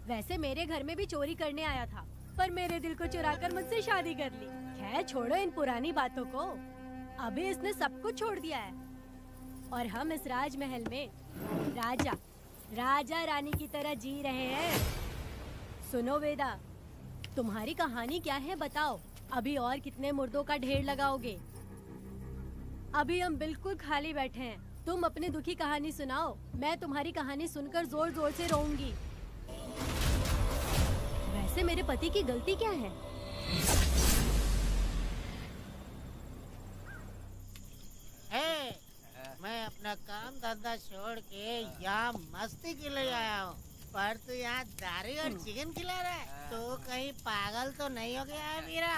वैसे मेरे घर में भी चोरी करने आया था, पर मेरे दिल को चुराकर मुझसे शादी कर ली। खैर छोड़ो इन पुरानी बातों को। अभी इसने सब कुछ छोड़ दिया है और हम इस राजमहल में राजा रानी की तरह जी रहे हैं। सुनो वेदा, तुम्हारी कहानी क्या है बताओ? अभी और कितने मुर्दों का ढेर लगाओगे? अभी हम बिल्कुल खाली बैठे हैं। तुम अपनी दुखी कहानी सुनाओ, मैं तुम्हारी कहानी सुनकर जोर जोर से रोऊंगी। वैसे मेरे पति की गलती क्या है? मैं अपना काम धंधा छोड़ के यहाँ मस्ती के लिए आया हूँ, पर तू यहाँ दारू और चिकन खिला रहा है। तो कहीं पागल तो नहीं हो गया है मीरा?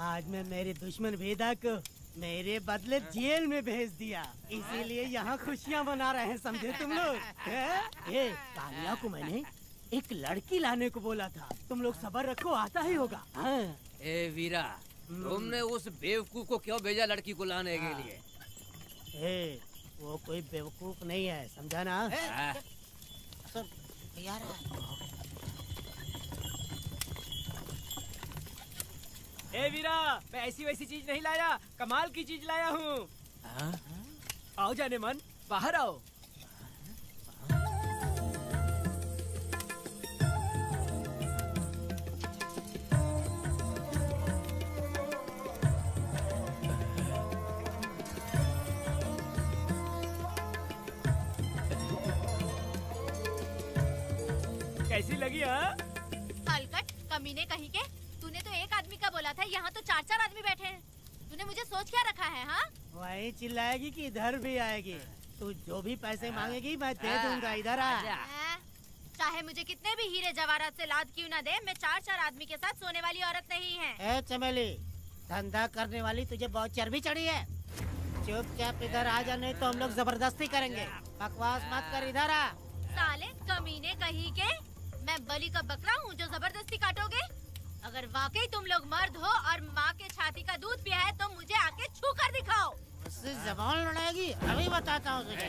आज मैं मेरे दुश्मन वेदा को मेरे बदले जेल में भेज दिया, इसीलिए यहाँ खुशियाँ मना रहे हैं, समझे तुम लोग? ये कालिया को मैंने एक लड़की लाने को बोला था, तुम लोग सब्र रखो, आता ही होगा। ए वीरा, तुमने उस बेवकूफ को क्यों भेजा लड़की को लाने के लिए? वो कोई बेवकूफ नहीं है, समझा ना? यार ए वीरा, मैं ऐसी वैसी चीज नहीं लाया, कमाल की चीज लाया हूँ। आओ जाने मन, बाहर आओ। कैसी लगी? हलकट कमीने कहीं के, तूने तो एक आदमी का बोला था, यहाँ तो 4-4 आदमी बैठे हैं। तूने मुझे सोच क्या रखा है? हाँ, वही चिल्लाएगी कि इधर भी आएगी। तू जो भी पैसे मांगेगी मैं दे दूंगा, इधर आ। चाहे मुझे कितने भी हीरे जवाहरात से लाद क्यों ना दे, मैं 4 आदमी के साथ सोने वाली औरत नहीं है। ए चमेली, धंधा करने वाली तुझे बहुत चर्बी चढ़ी है। चुपचाप इधर आ जा, नहीं तो हम लोग जबरदस्ती करेंगे। बकवास मत कर, इधर आ। साले कमीने कहीं के, मैं बलि का बकरा हूँ जो जबरदस्ती काटोगे? अगर वाकई तुम लोग मर्द हो और माँ के छाती का दूध पिया है तो मुझे आके छू कर दिखाओ। उससे जबान लड़ाएगी, अभी बताता हूँ तुझे।